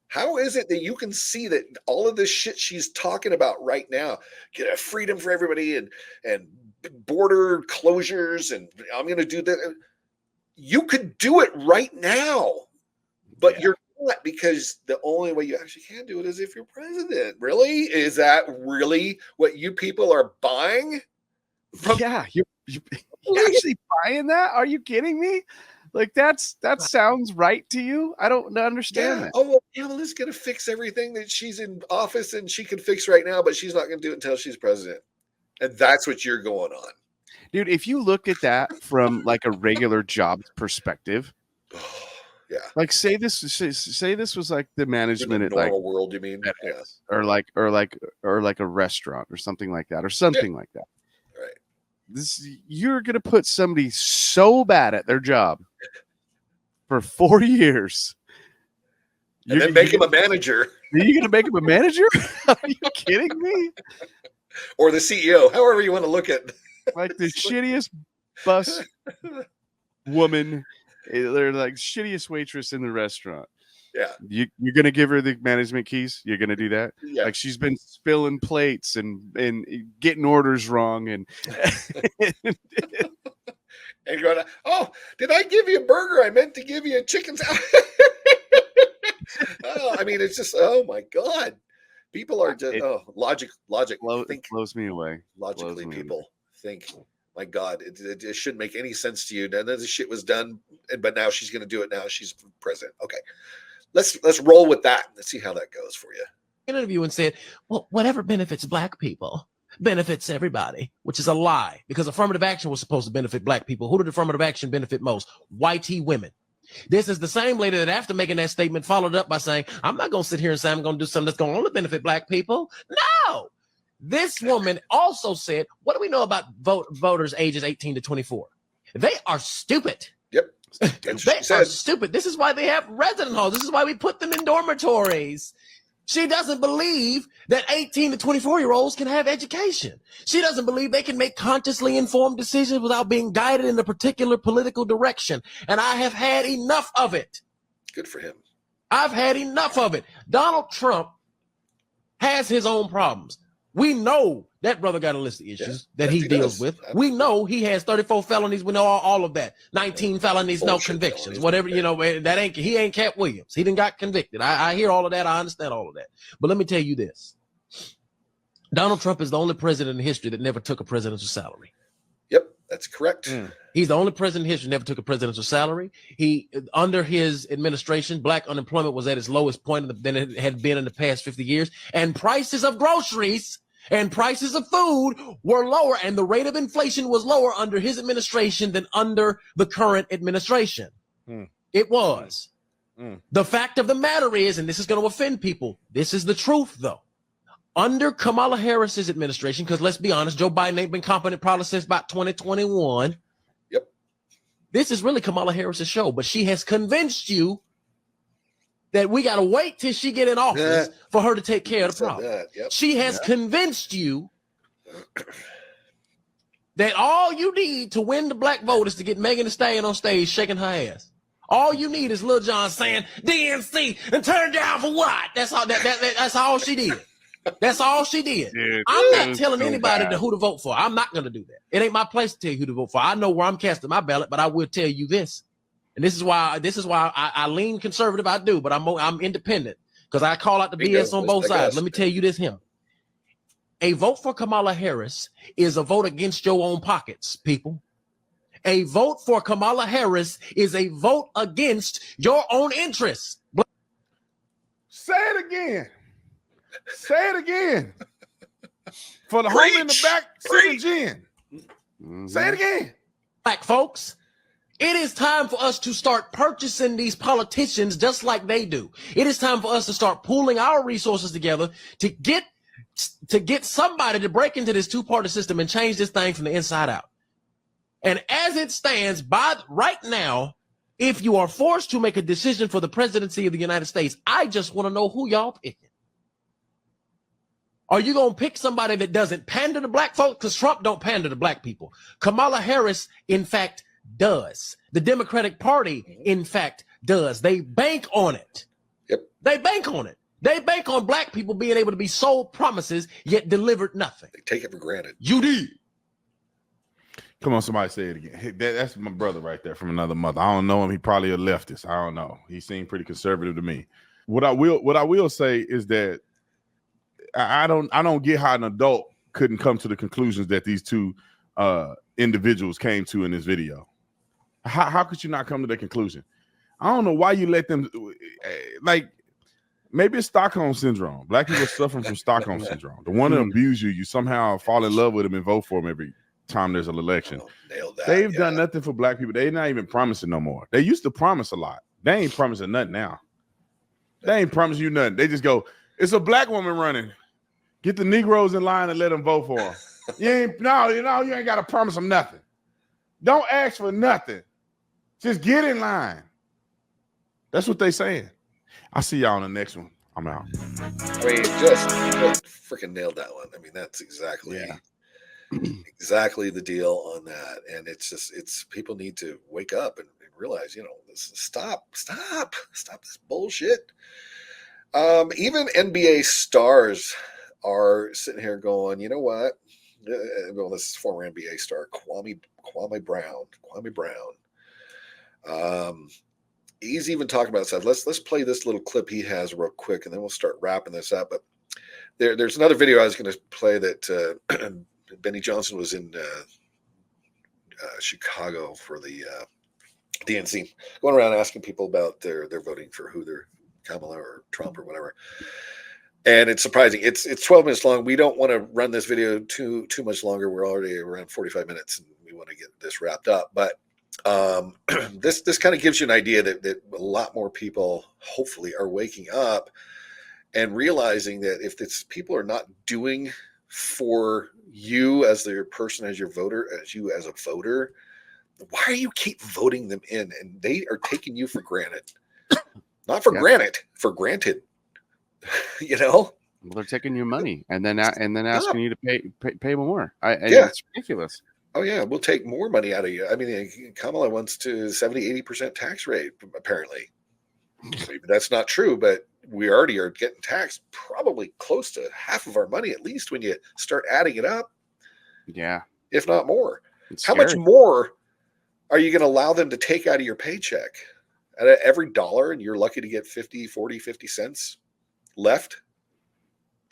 How is it that you can see that all of this shit she's talking about right now, get a freedom for everybody and border closures, and I'm going to do that. You could do it right now, but you're not, because the only way you actually can do it is if you're president. Really? Is that really what you people are buying? Yeah, you actually buying that? Are you kidding me? Like, that sounds right to you? I don't understand that. Oh, well, Kamala's going to fix everything that she's in office and she can fix right now, but she's not going to do it until she's president. And that's what you're going on. Dude, if you look at that from like a regular job perspective, yeah. Like, say this was like the management in the at normal like world, you mean? Yeah. or like a restaurant or something like that, or something like that. Right. You're gonna put somebody so bad at their job for 4 years. And then make him a manager. Are you gonna make him a manager? Are you kidding me? Or the CEO, however you want to look at. Like the shittiest bus woman, they're like shittiest waitress in the restaurant. Yeah. You're gonna give her the management keys? You're gonna do that? Yeah. Like, she's been spilling plates and getting orders wrong and and you're going, oh, did I give you a burger? I meant to give you a chicken salad. Oh, I mean, it's just, oh my God. People are just logic. Blows me away. Logically, people think, my God, it shouldn't make any sense to you. None of the shit was done, but now she's going to do it. Now she's president. Okay, let's roll with that. Let's see how that goes for you. An interview and said, well, whatever benefits black people benefits everybody, which is a lie, because affirmative action was supposed to benefit black people. Who did affirmative action benefit most? White women. This is the same lady that, after making that statement, followed up by saying, I'm not going to sit here and say I'm going to do something that's going to only benefit black people. No. This woman also said, what do we know about voters ages 18 to 24? They are stupid. Yep. They are stupid. This is why they have resident halls. This is why we put them in dormitories. She doesn't believe that 18 to 24-year-olds can have education. She doesn't believe they can make consciously informed decisions without being guided in a particular political direction. And I have had enough of it. Good for him. I've had enough of it. Donald Trump has his own problems. We know that brother got a list of issues that he deals with. We know he has 34 felonies. We know all of that. 19 felonies, no convictions. Whatever, he ain't Cat Williams. He didn't got convicted. I hear all of that. I understand all of that. But let me tell you this. Donald Trump is the only president in history that never took a presidential salary. Yep, that's correct. He's the only president in history that never took a presidential salary. Under his administration, black unemployment was at its lowest point than it had been in the past 50 years. And prices of groceries and prices of food were lower, and the rate of inflation was lower under his administration than under the current administration. It was. The fact of the matter is, and this is going to offend people, this is the truth, though. Under Kamala Harris's administration, because let's be honest, Joe Biden ain't been competent probably since about 2021. Yep. This is really Kamala Harris's show, but she has convinced you that we got to wait till she get in office for her to take care of the problem. Yep. She has convinced you that all you need to win the black vote is to get Megan Thee Stallion on stage shaking her ass. All you need is Lil Jon saying DNC and turn down for what? That's all. That's all she did. That's all she did. Dude, I'm it not was telling so anybody bad. who to vote for. I'm not going to do that. It ain't my place to tell you who to vote for. I know where I'm casting my ballot, but I will tell you this, and this is why I lean conservative. I do, but I'm independent because I call out the BS on both sides. Let me tell you this here. A vote for Kamala Harris is a vote against your own pockets, people. A vote for Kamala Harris is a vote against your own interests. Say it again. Say it again. For the homie in the back, singing Jen. Say it again. Black folks, it is time for us to start purchasing these politicians just like they do. It is time for us to start pooling our resources together to get somebody to break into this two-party system and change this thing from the inside out. And as it stands, by right now, if you are forced to make a decision for the presidency of the United States, I just want to know who y'all picking. Are you going to pick somebody that doesn't pander to black folks? Because Trump don't pander to black people. Kamala Harris, in fact, does. The Democratic Party, in fact, does. They bank on it. Yep. They bank on it. They bank on black people being able to be sold promises, yet delivered nothing. They take it for granted. You did. Come on, somebody say it again. Hey, that's my brother right there from another mother. I don't know him. He probably a leftist. I don't know. He seemed pretty conservative to me. What I will say is that I don't get how an adult couldn't come to the conclusions that these two individuals came to in this video. How could you not come to that conclusion? I don't know why you let them, like, maybe it's Stockholm syndrome. Black people suffering from Stockholm syndrome. The one that abuse you, you somehow fall in love with them and vote for them every time there's an election. Oh, nailed that. They've done nothing for black people. They're not even promising no more. They used to promise a lot. They ain't promising nothing now. They ain't promising you nothing. They just go, it's a black woman running. Get the Negroes in line and let them vote for her. You ain't got to promise them nothing. Don't ask for nothing. Just get in line. That's what they saying. I'll see y'all on the next one. I'm out. I mean, just freaking nailed that one. I mean, that's exactly the deal on that. And it's people need to wake up and realize, stop this bullshit. Even NBA stars are sitting here going, you know what? Well, this is former NBA star Kwame Brown. He's even talking about stuff. Let's play this little clip he has real quick, and then we'll start wrapping this up. But there's another video I was going to play that Benny Johnson was in Chicago for the DNC, going around asking people about their voting for who they're Kamala or Trump or whatever. And it's surprising. It's 12 minutes long. We don't want to run this video too much longer. We're already around 45 minutes, and we want to get this wrapped up. But this kind of gives you an idea that a lot more people hopefully are waking up and realizing that if it's people are not doing for you as their person, as your voter, as you as a voter, why are you keep voting them in? And they are taking you for granted. Not for granted, for granted. Well, they're taking your money and then asking you to pay more. It's ridiculous. Oh yeah, we'll take more money out of you. I mean, Kamala wants to 70-80% tax rate, apparently. Maybe that's not true, but we already are getting taxed probably close to half of our money, at least when you start adding it up. Yeah. If not more. It's How scary. much more are you going to allow them to take out of your paycheck? At every dollar, and you're lucky to get 50 cents left,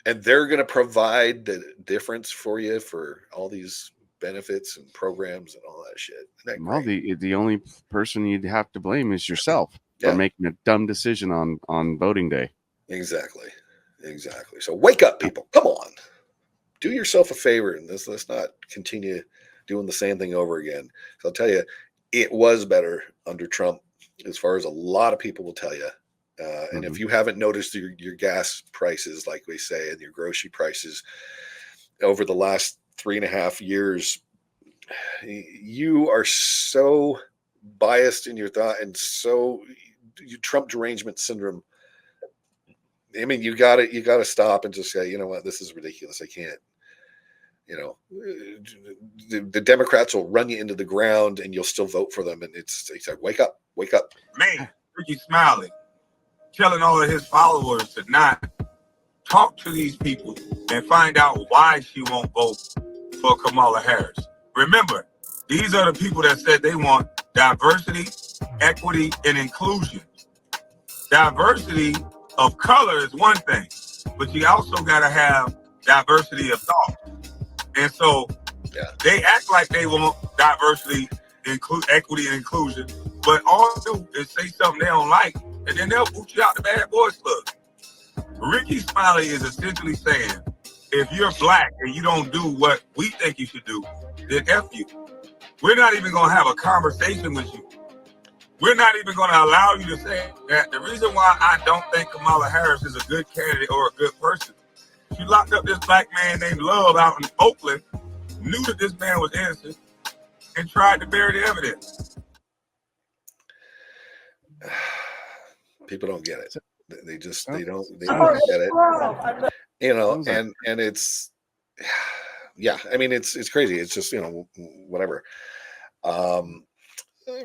and they're going to provide the difference for you for all these benefits and programs and all that shit. Well, the only person you'd have to blame is yourself for making a dumb decision on voting day. Exactly. So wake up, people. Come on. Do yourself a favor, and let's not continue doing the same thing over again. So I'll tell you, it was better under Trump, as far as a lot of people will tell you. And if you haven't noticed your gas prices, like we say, and your grocery prices over the last 3.5 years, you are so biased in your thought and so Trump derangement syndrome. I mean, you got to stop and just say, you know what, this is ridiculous. I can't. The Democrats will run you into the ground, and you'll still vote for them. And it's like, wake up. Wake up. Man, Ricky Smiley telling all of his followers to not talk to these people and find out why she won't vote for Kamala Harris. Remember, these are the people that said they want diversity, equity, and inclusion. Diversity of color is one thing, but you also got to have diversity of thought. And so they act like they want diversity, equity, and inclusion, but all they do is say something they don't like, and then they'll boot you out the bad boys club. Ricky Smiley is essentially saying, if you're black and you don't do what we think you should do, then F you. We're not even going to have a conversation with you. We're not even going to allow you to say that. The reason why I don't think Kamala Harris is a good candidate or a good person, she locked up this black man named Love out in Oakland, knew that this man was innocent, and tried to bury the evidence. People don't get it. They don't get it. You know, and it's, yeah, I mean, it's crazy. It's just, you know, whatever.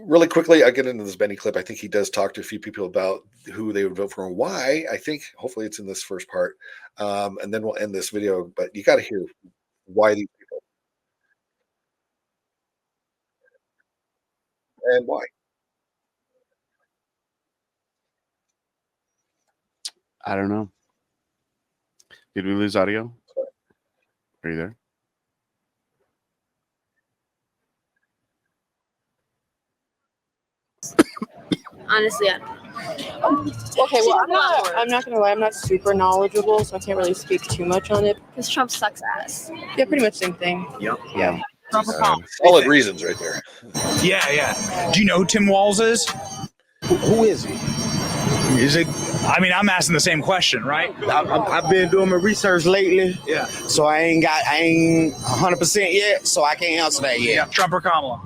Really quickly, I get into this Benny clip. I think he does talk to a few people about who they would vote for and why. I think hopefully it's in this first part. And then we'll end this video, but you got to hear why these people and why. I don't know. Did we lose audio? Are you there? Honestly, I don't know. Okay, well, I'm not gonna lie, I'm not super knowledgeable, so I can't really speak too much on it. Because Trump sucks ass. Yeah, pretty much same thing. Yep. Yeah. Solid reasons right there. Yeah. Do you know who Tim Walz is? Who is he? Is it? I mean, I'm asking the same question, right? I've been doing my research lately. Yeah. So I ain't 100% yet, so I can't answer that yet. Yeah. Trump or Kamala?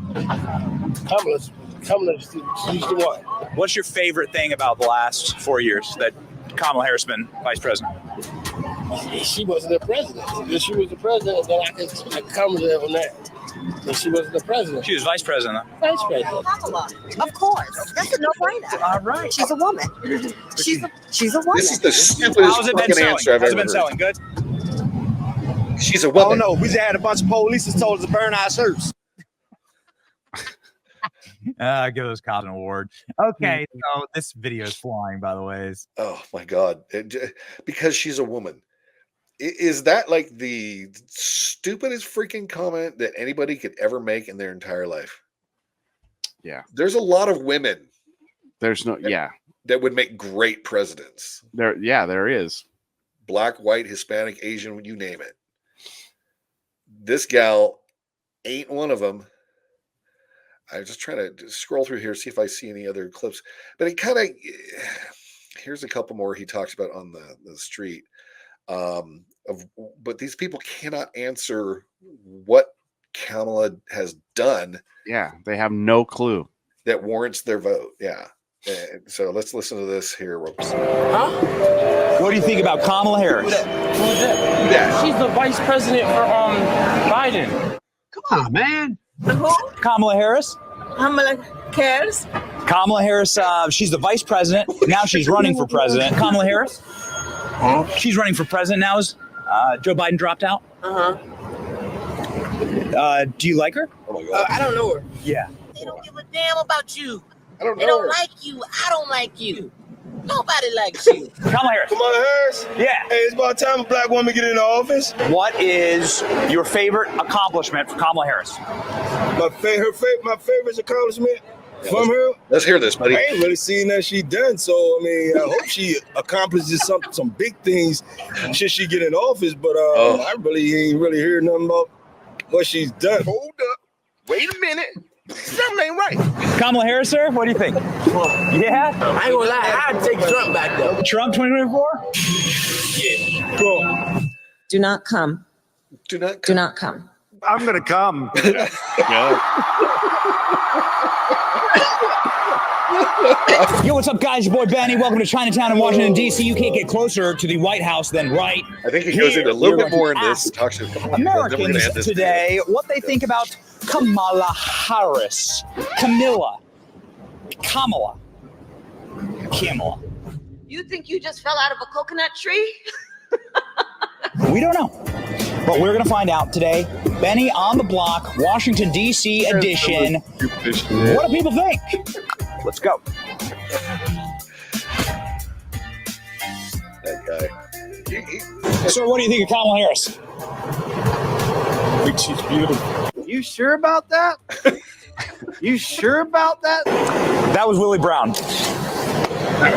Kamala's the one. What's your favorite thing about the last 4 years that Kamala Harris been vice president? She wasn't the president. If she was the president, then I could comment on that. But she wasn't the president. She was vice president. Vice president. Kamala, of course. That's a no-brainer. All right. She's a woman. She's a woman. This is the stupidest How's it been fucking selling? answer I've How's ever it been selling? Good? She's a woman. Oh, no. We just had a bunch of police that told us to burn our shirts. Give those cops an award. Okay, so this video is flying, by the way. Oh, my God. Because she's a woman. Is that like the stupidest freaking comment that anybody could ever make in their entire life? Yeah. There's a lot of women. There's no, that would make great presidents. There is. Black, white, Hispanic, Asian, you name it. This gal ain't one of them. I'm just trying to scroll through here, see if I see any other clips. But it kind of, here's a couple more he talks about on the street. But these people cannot answer what Kamala has done. Yeah, they have no clue. That warrants their vote. Yeah. So let's listen to this here. Huh? What do you think about Kamala Harris? Who's that? She's the vice president for Biden. Come on, man. Kamala Harris? Kamala Harris? Kamala Harris, she's the vice president. Now she's running for president. Kamala Harris? She's running for president now. Is Joe Biden dropped out? Do you like her? Oh my God. I don't know her. Yeah. They don't give a damn about you. I don't know. They don't like you. I don't like you. Nobody likes you. Kamala Harris. Kamala Harris? Yeah. Hey, it's about time a black woman get into office. What is your favorite accomplishment for Kamala Harris? My favorite accomplishment from her. Let's hear this, buddy. I ain't really seen that she done. So I mean, I hope she accomplishes some big things should she get in office. But I really ain't really heard nothing about what she's done. Hold up. Wait a minute. Something ain't right. Kamala Harris, sir? What do you think? Yeah? I ain't gonna lie, I'd take Trump back though. Trump 2024? Yeah. Cool. Do not come. Do not come. I'm gonna come. Yo, what's up, guys? Your boy Benny. Welcome to Chinatown in Washington, D.C. You can't get closer to the White House than right. I think he goes into a little bit more in this. Talks to Americans today what they think about Kamala Harris. Camilla. Kamala? You think you just fell out of a coconut tree? We don't know. But we're going to find out today. Benny on the Block, Washington, D.C. edition. What do people think? Let's go. That guy. Sir, what do you think of Kamala Harris? I think she's beautiful. You sure about that? You sure about that? That was Willie Brown. I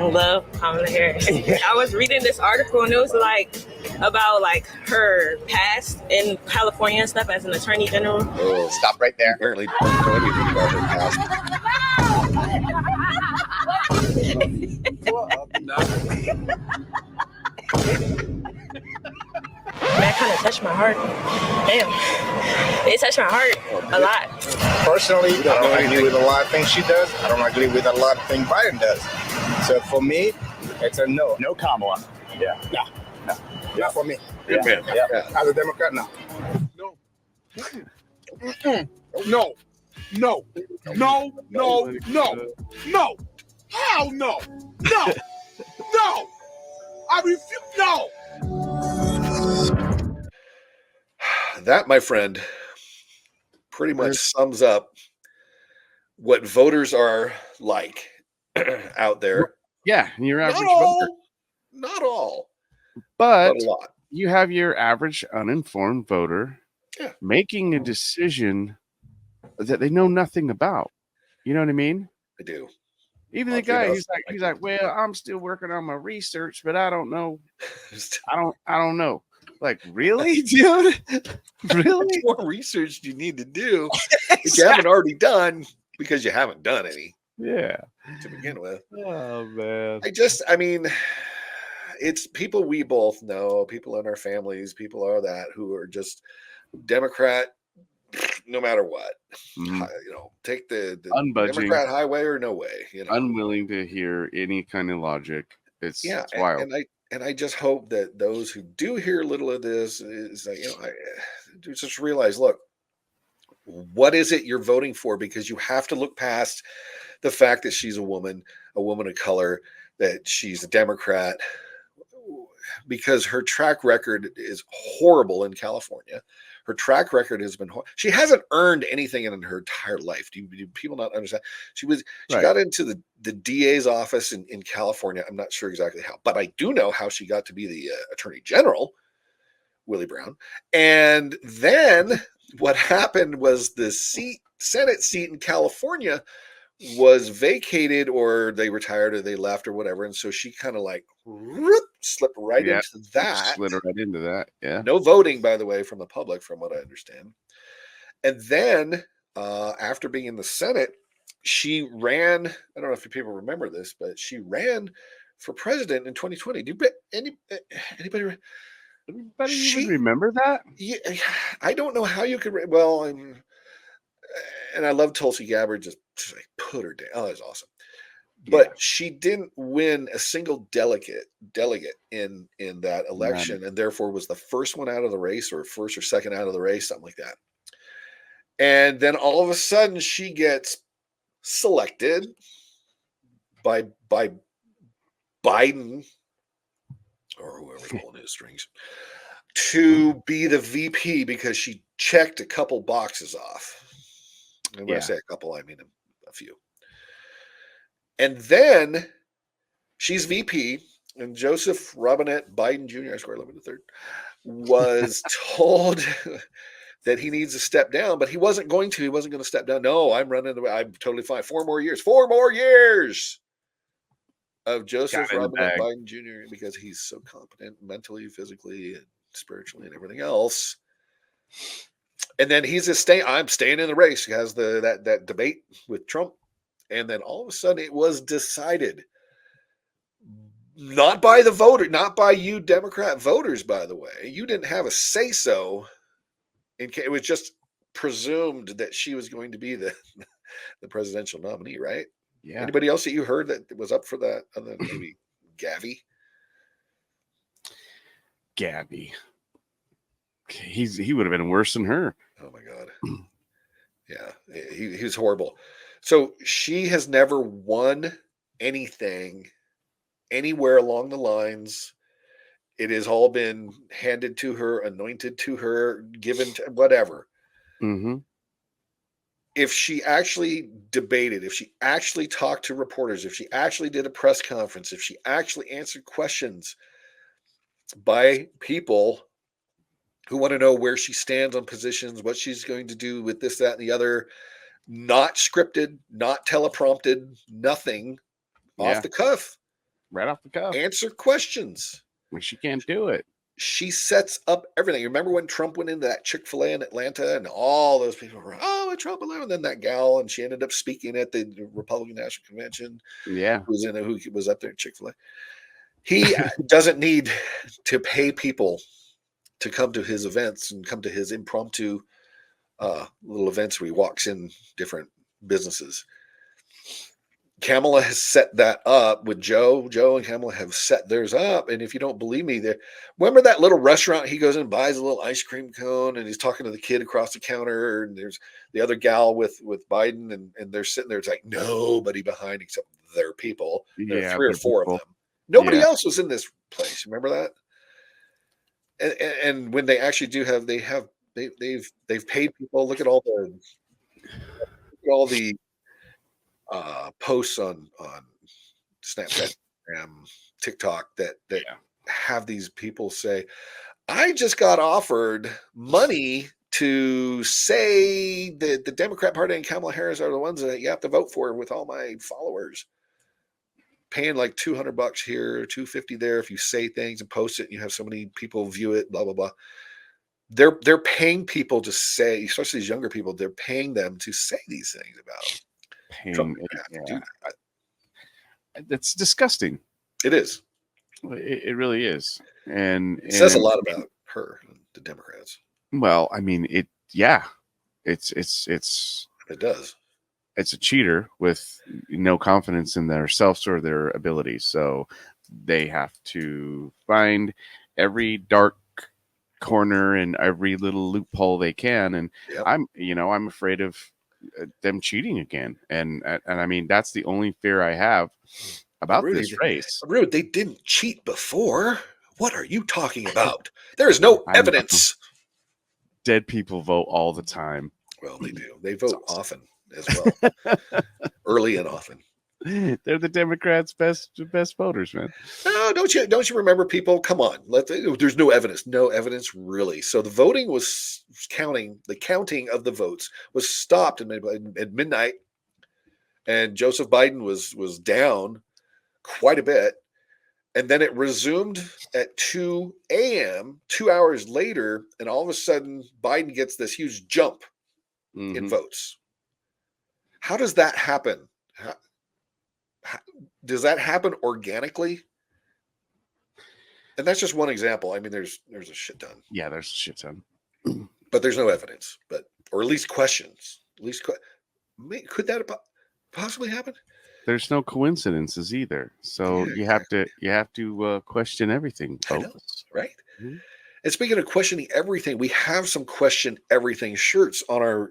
love Kamala Harris. I was reading this article and it was like about like her past in California and stuff as an attorney general. Oh, stop right there. Apparently, don't know anything about her past. That kind of touched my heart. Damn. It touched my heart a lot. Personally, I don't agree with a lot of things she does. I don't agree with a lot of things Biden does. So for me, it's a no. No Kamala. Yeah. No. Not for me. Good man. Yeah. As a Democrat, no. No. No. No. No. No. No. Hell no. No. No. I refuse. No. That, my friend, pretty much sums up what voters are like out there. Yeah, your average Not all, voter. not all, But a lot. you have your average uninformed voter Yeah. making a decision that they know nothing about. You know what I mean? I do. Even the guy, he's like, well, I'm still working on my research, but I don't know. I don't know. Like, really, dude? Really? What more research do you need to do that you haven't already done because you haven't done any? Yeah. To begin with. Oh man. I mean, it's people we both know, people in our families, people are that who are just Democrat no matter what. You know, take the Unbudging. Democrat highway or no way. You know, Unwilling to hear any kind of logic. It's wild. And I just hope that those who do hear a little of this is like, I just realize, look, what is it you're voting for? Because you have to look past the fact that she's a woman of color, that she's a Democrat, because her track record is horrible in California. Her track record has been she hasn't earned anything in her entire life. Do people not understand? She got into the DA's office in California. I'm not sure exactly how, but I do know how she got to be the attorney general, Willie Brown. And then what happened was the Senate seat in California was vacated, or they retired, or they left, or whatever. And so she kind of like slipped right into that. Slid right into that. Yeah. No voting, by the way, from the public, from what I understand. And then after being in the Senate, she ran. I don't know if people remember this, but she ran for president in 2020. Anybody even remember that? Yeah, I don't know how you could. Well, and I love Tulsi Gabbard. Just like put her down. Oh, that's awesome. But she didn't win a single delegate in that election, and therefore was the first one out of the race, or first or second out of the race, something like that. And then all of a sudden, she gets selected by Biden or whoever's pulling his strings to be the VP because she checked a couple boxes off. And when I say a couple, I mean a few. And then she's VP, and Joseph Robinette Biden Jr., I swear, 11 to 3rd, was told that he needs to step down, but he wasn't going to. He wasn't going to step down. No, I'm totally fine. 4 more years. 4 more years of Joseph Robinette Biden Jr. because he's so competent mentally, physically, and spiritually, and everything else. And then he's I'm staying in the race. He has that debate with Trump. And then all of a sudden it was decided, not by the voter, not by you Democrat voters, by the way. You didn't have a say-so. It was just presumed that she was going to be the presidential nominee, right? Yeah. Anybody else that you heard that was up for that other than maybe Gabby? Gabby. He would have been worse than her. Oh my God. Yeah, he was horrible. So she has never won anything anywhere along the lines. It has all been handed to her, anointed to her, given to whatever. Mm-hmm. If she actually debated, if she actually talked to reporters, if she actually did a press conference, if she actually answered questions by people who want to know where she stands on positions, what she's going to do with this, that, and the other, not scripted, not teleprompted, nothing, off Yeah. the cuff. Right off the cuff. Answer questions. She can't do it. She sets up everything. You remember when Trump went into that Chick-fil-A in Atlanta and all those people were, oh, Trump 11. And then that gal, and she ended up speaking at the Republican National Convention. Yeah. Who was up there at Chick-fil-A. He doesn't need to pay people to come to his events and come to his impromptu little events where he walks in different businesses. Kamala has set that up with Joe. Joe and Kamala have set theirs up. And if you don't believe me, remember that little restaurant he goes in and buys a little ice cream cone and he's talking to the kid across the counter, and there's the other gal with Biden, and they're sitting there. It's like nobody behind except their people. There are 3 or 4 of them. Nobody else was in this place. Remember that? And when they actually do have, they've paid people. Look at all the posts on Snapchat, TikTok that have these people say, I just got offered money to say that the Democrat Party and Kamala Harris are the ones that you have to vote for with all my followers. Paying like $200 here, $250 there if you say things and post it and you have so many people view it, blah, blah, blah. They're paying people to say, especially these younger people, they're paying them to say these things about Trump. That's disgusting. It is. It really is. And it says a lot about her, the Democrats. Well, I mean, it does. It's a cheater with no confidence in themselves or their abilities. So they have to find every dark corner and every little loophole they can. And I'm afraid of them cheating again. And I mean, that's the only fear I have about this race. Rude, they didn't cheat before. What are you talking about? There is no evidence. Dead people vote all the time. Well, they do. They vote often as well. Early and often. They're the Democrats' best voters, man. No, don't you remember, people? Come on. There's no evidence. No evidence, really. So the voting was counting. The counting of the votes was stopped at midnight, and Joseph Biden was down quite a bit. And then it resumed at 2 a.m., 2 hours later, and all of a sudden Biden gets this huge jump in votes. How does that happen? Does that happen organically? And that's just one example. I mean, there's a shit ton. Yeah, there's a shit ton. But there's no evidence, or at least questions. Could that possibly happen? There's no coincidences either. So you have to question everything, folks. I know, right? Mm-hmm. And speaking of questioning everything, we have some question everything shirts on our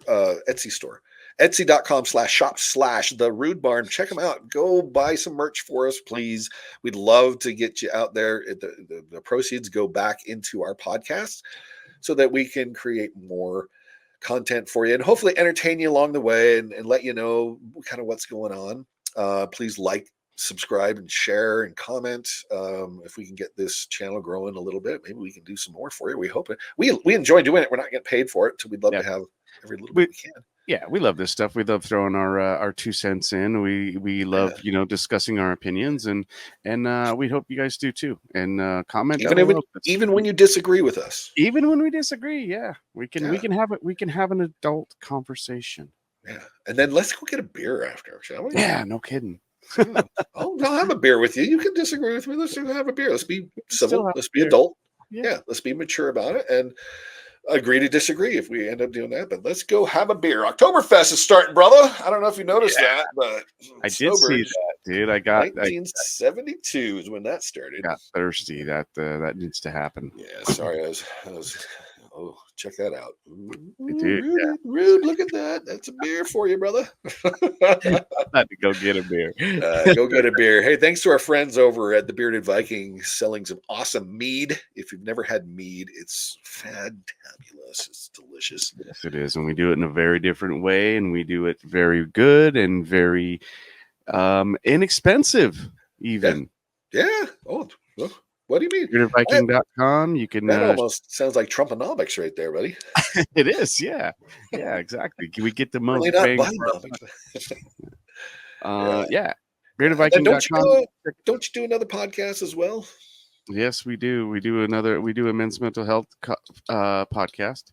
Etsy store. Etsy.com/shop/The Rude Barn. Check them out. Go buy some merch for us, please. We'd love to get you out there. The proceeds go back into our podcast so that we can create more content for you and hopefully entertain you along the way and let you know kind of what's going on. Please like, subscribe, and share and comment. If we can get this channel growing a little bit, maybe we can do some more for you. We hope it. We enjoy doing it. We're not getting paid for it, so we'd love to have every little bit we can. Yeah, we love this stuff. We love throwing our 2 cents in. We love discussing our opinions, and we hope you guys do too. And comment even when you disagree with us. Even when we disagree, we can have an adult conversation. Yeah, and then let's go get a beer after, shall we? Yeah, no kidding. I'll have a beer with you. You can disagree with me. Let's have a beer. Let's be civil. Let's be adult. Yeah, let's be mature about it and agree to disagree if we end up doing that. But let's go have a beer. Oktoberfest is starting, brother. I don't know if you noticed that, but I did see that, dude. 1972 is when that started. Got thirsty. That needs to happen. Yeah, sorry, I was Oh, check that out. Ooh, Dude, rude, rude. Look at that. That's a beer for you, brother. I'm about to go get a beer. Go get a beer. Hey, thanks to our friends over at the Bearded Viking selling some awesome mead. If you've never had mead, it's fantabulous. It's delicious. Yes, it is. And we do it in a very different way. And we do it very good and very inexpensive, even. Yeah. Oh, what do you mean? BeardedViking.com. You can. That almost sounds like Trumponomics right there, buddy. It is. Yeah. Yeah, exactly. We get the most Really not bang for our Bidenomics. yeah. And BeardedViking.com. don't you do another podcast as well? Yes, we do. We do a men's mental health podcast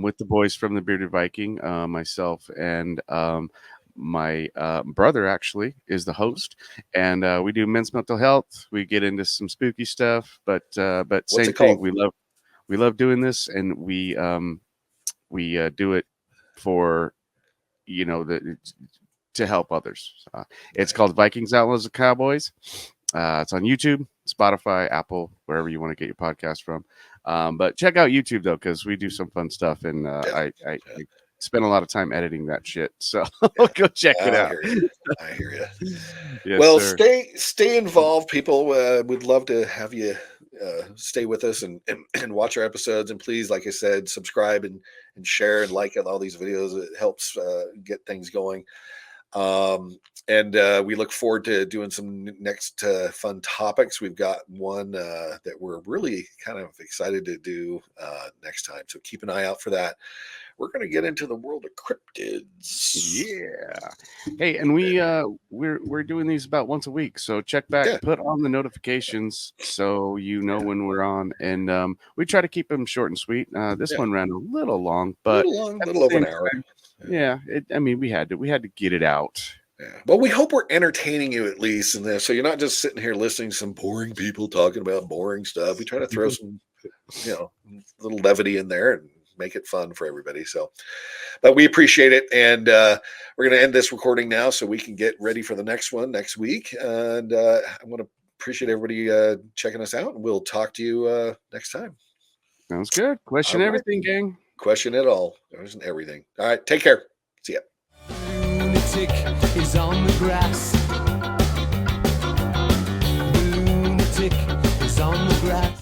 with the boys from the Bearded Viking, myself and my brother actually is the host, and we do men's mental health. We get into some spooky stuff, but same thing. We love doing this, and we do it for to help others. It's called Vikings, Outlaws, and Cowboys. It's on YouTube, Spotify, Apple, wherever you want to get your podcast from. But check out YouTube though, because we do some fun stuff, and I spend a lot of time editing that shit. So go check it out. I hear you. Yes, well, sir. stay involved, people. We'd love to have you stay with us and watch our episodes. And please, like I said, subscribe and share and like all these videos. It helps get things going. And we look forward to doing some next fun topics. We've got one that we're really kind of excited to do next time. So keep an eye out for that. We're going to get into the world of cryptids. Yeah. Hey, and we're doing these about once a week. So check back, put on the notifications so you know when we're on. And we try to keep them short and sweet. This one ran a little long, but a little over an hour. Yeah. We had to get it out. Yeah. Well, we hope we're entertaining you at least in this. So you're not just sitting here listening to some boring people talking about boring stuff. We try to throw some, little levity in there and make it fun for everybody. So, but we appreciate it. And we're going to end this recording now so we can get ready for the next one next week. And I want to appreciate everybody checking us out. And we'll talk to you next time. Sounds good. Question everything, gang. Question it all. Question everything. All right. Take care. See ya. Lunatic is on the grass. Lunatic is on the grass.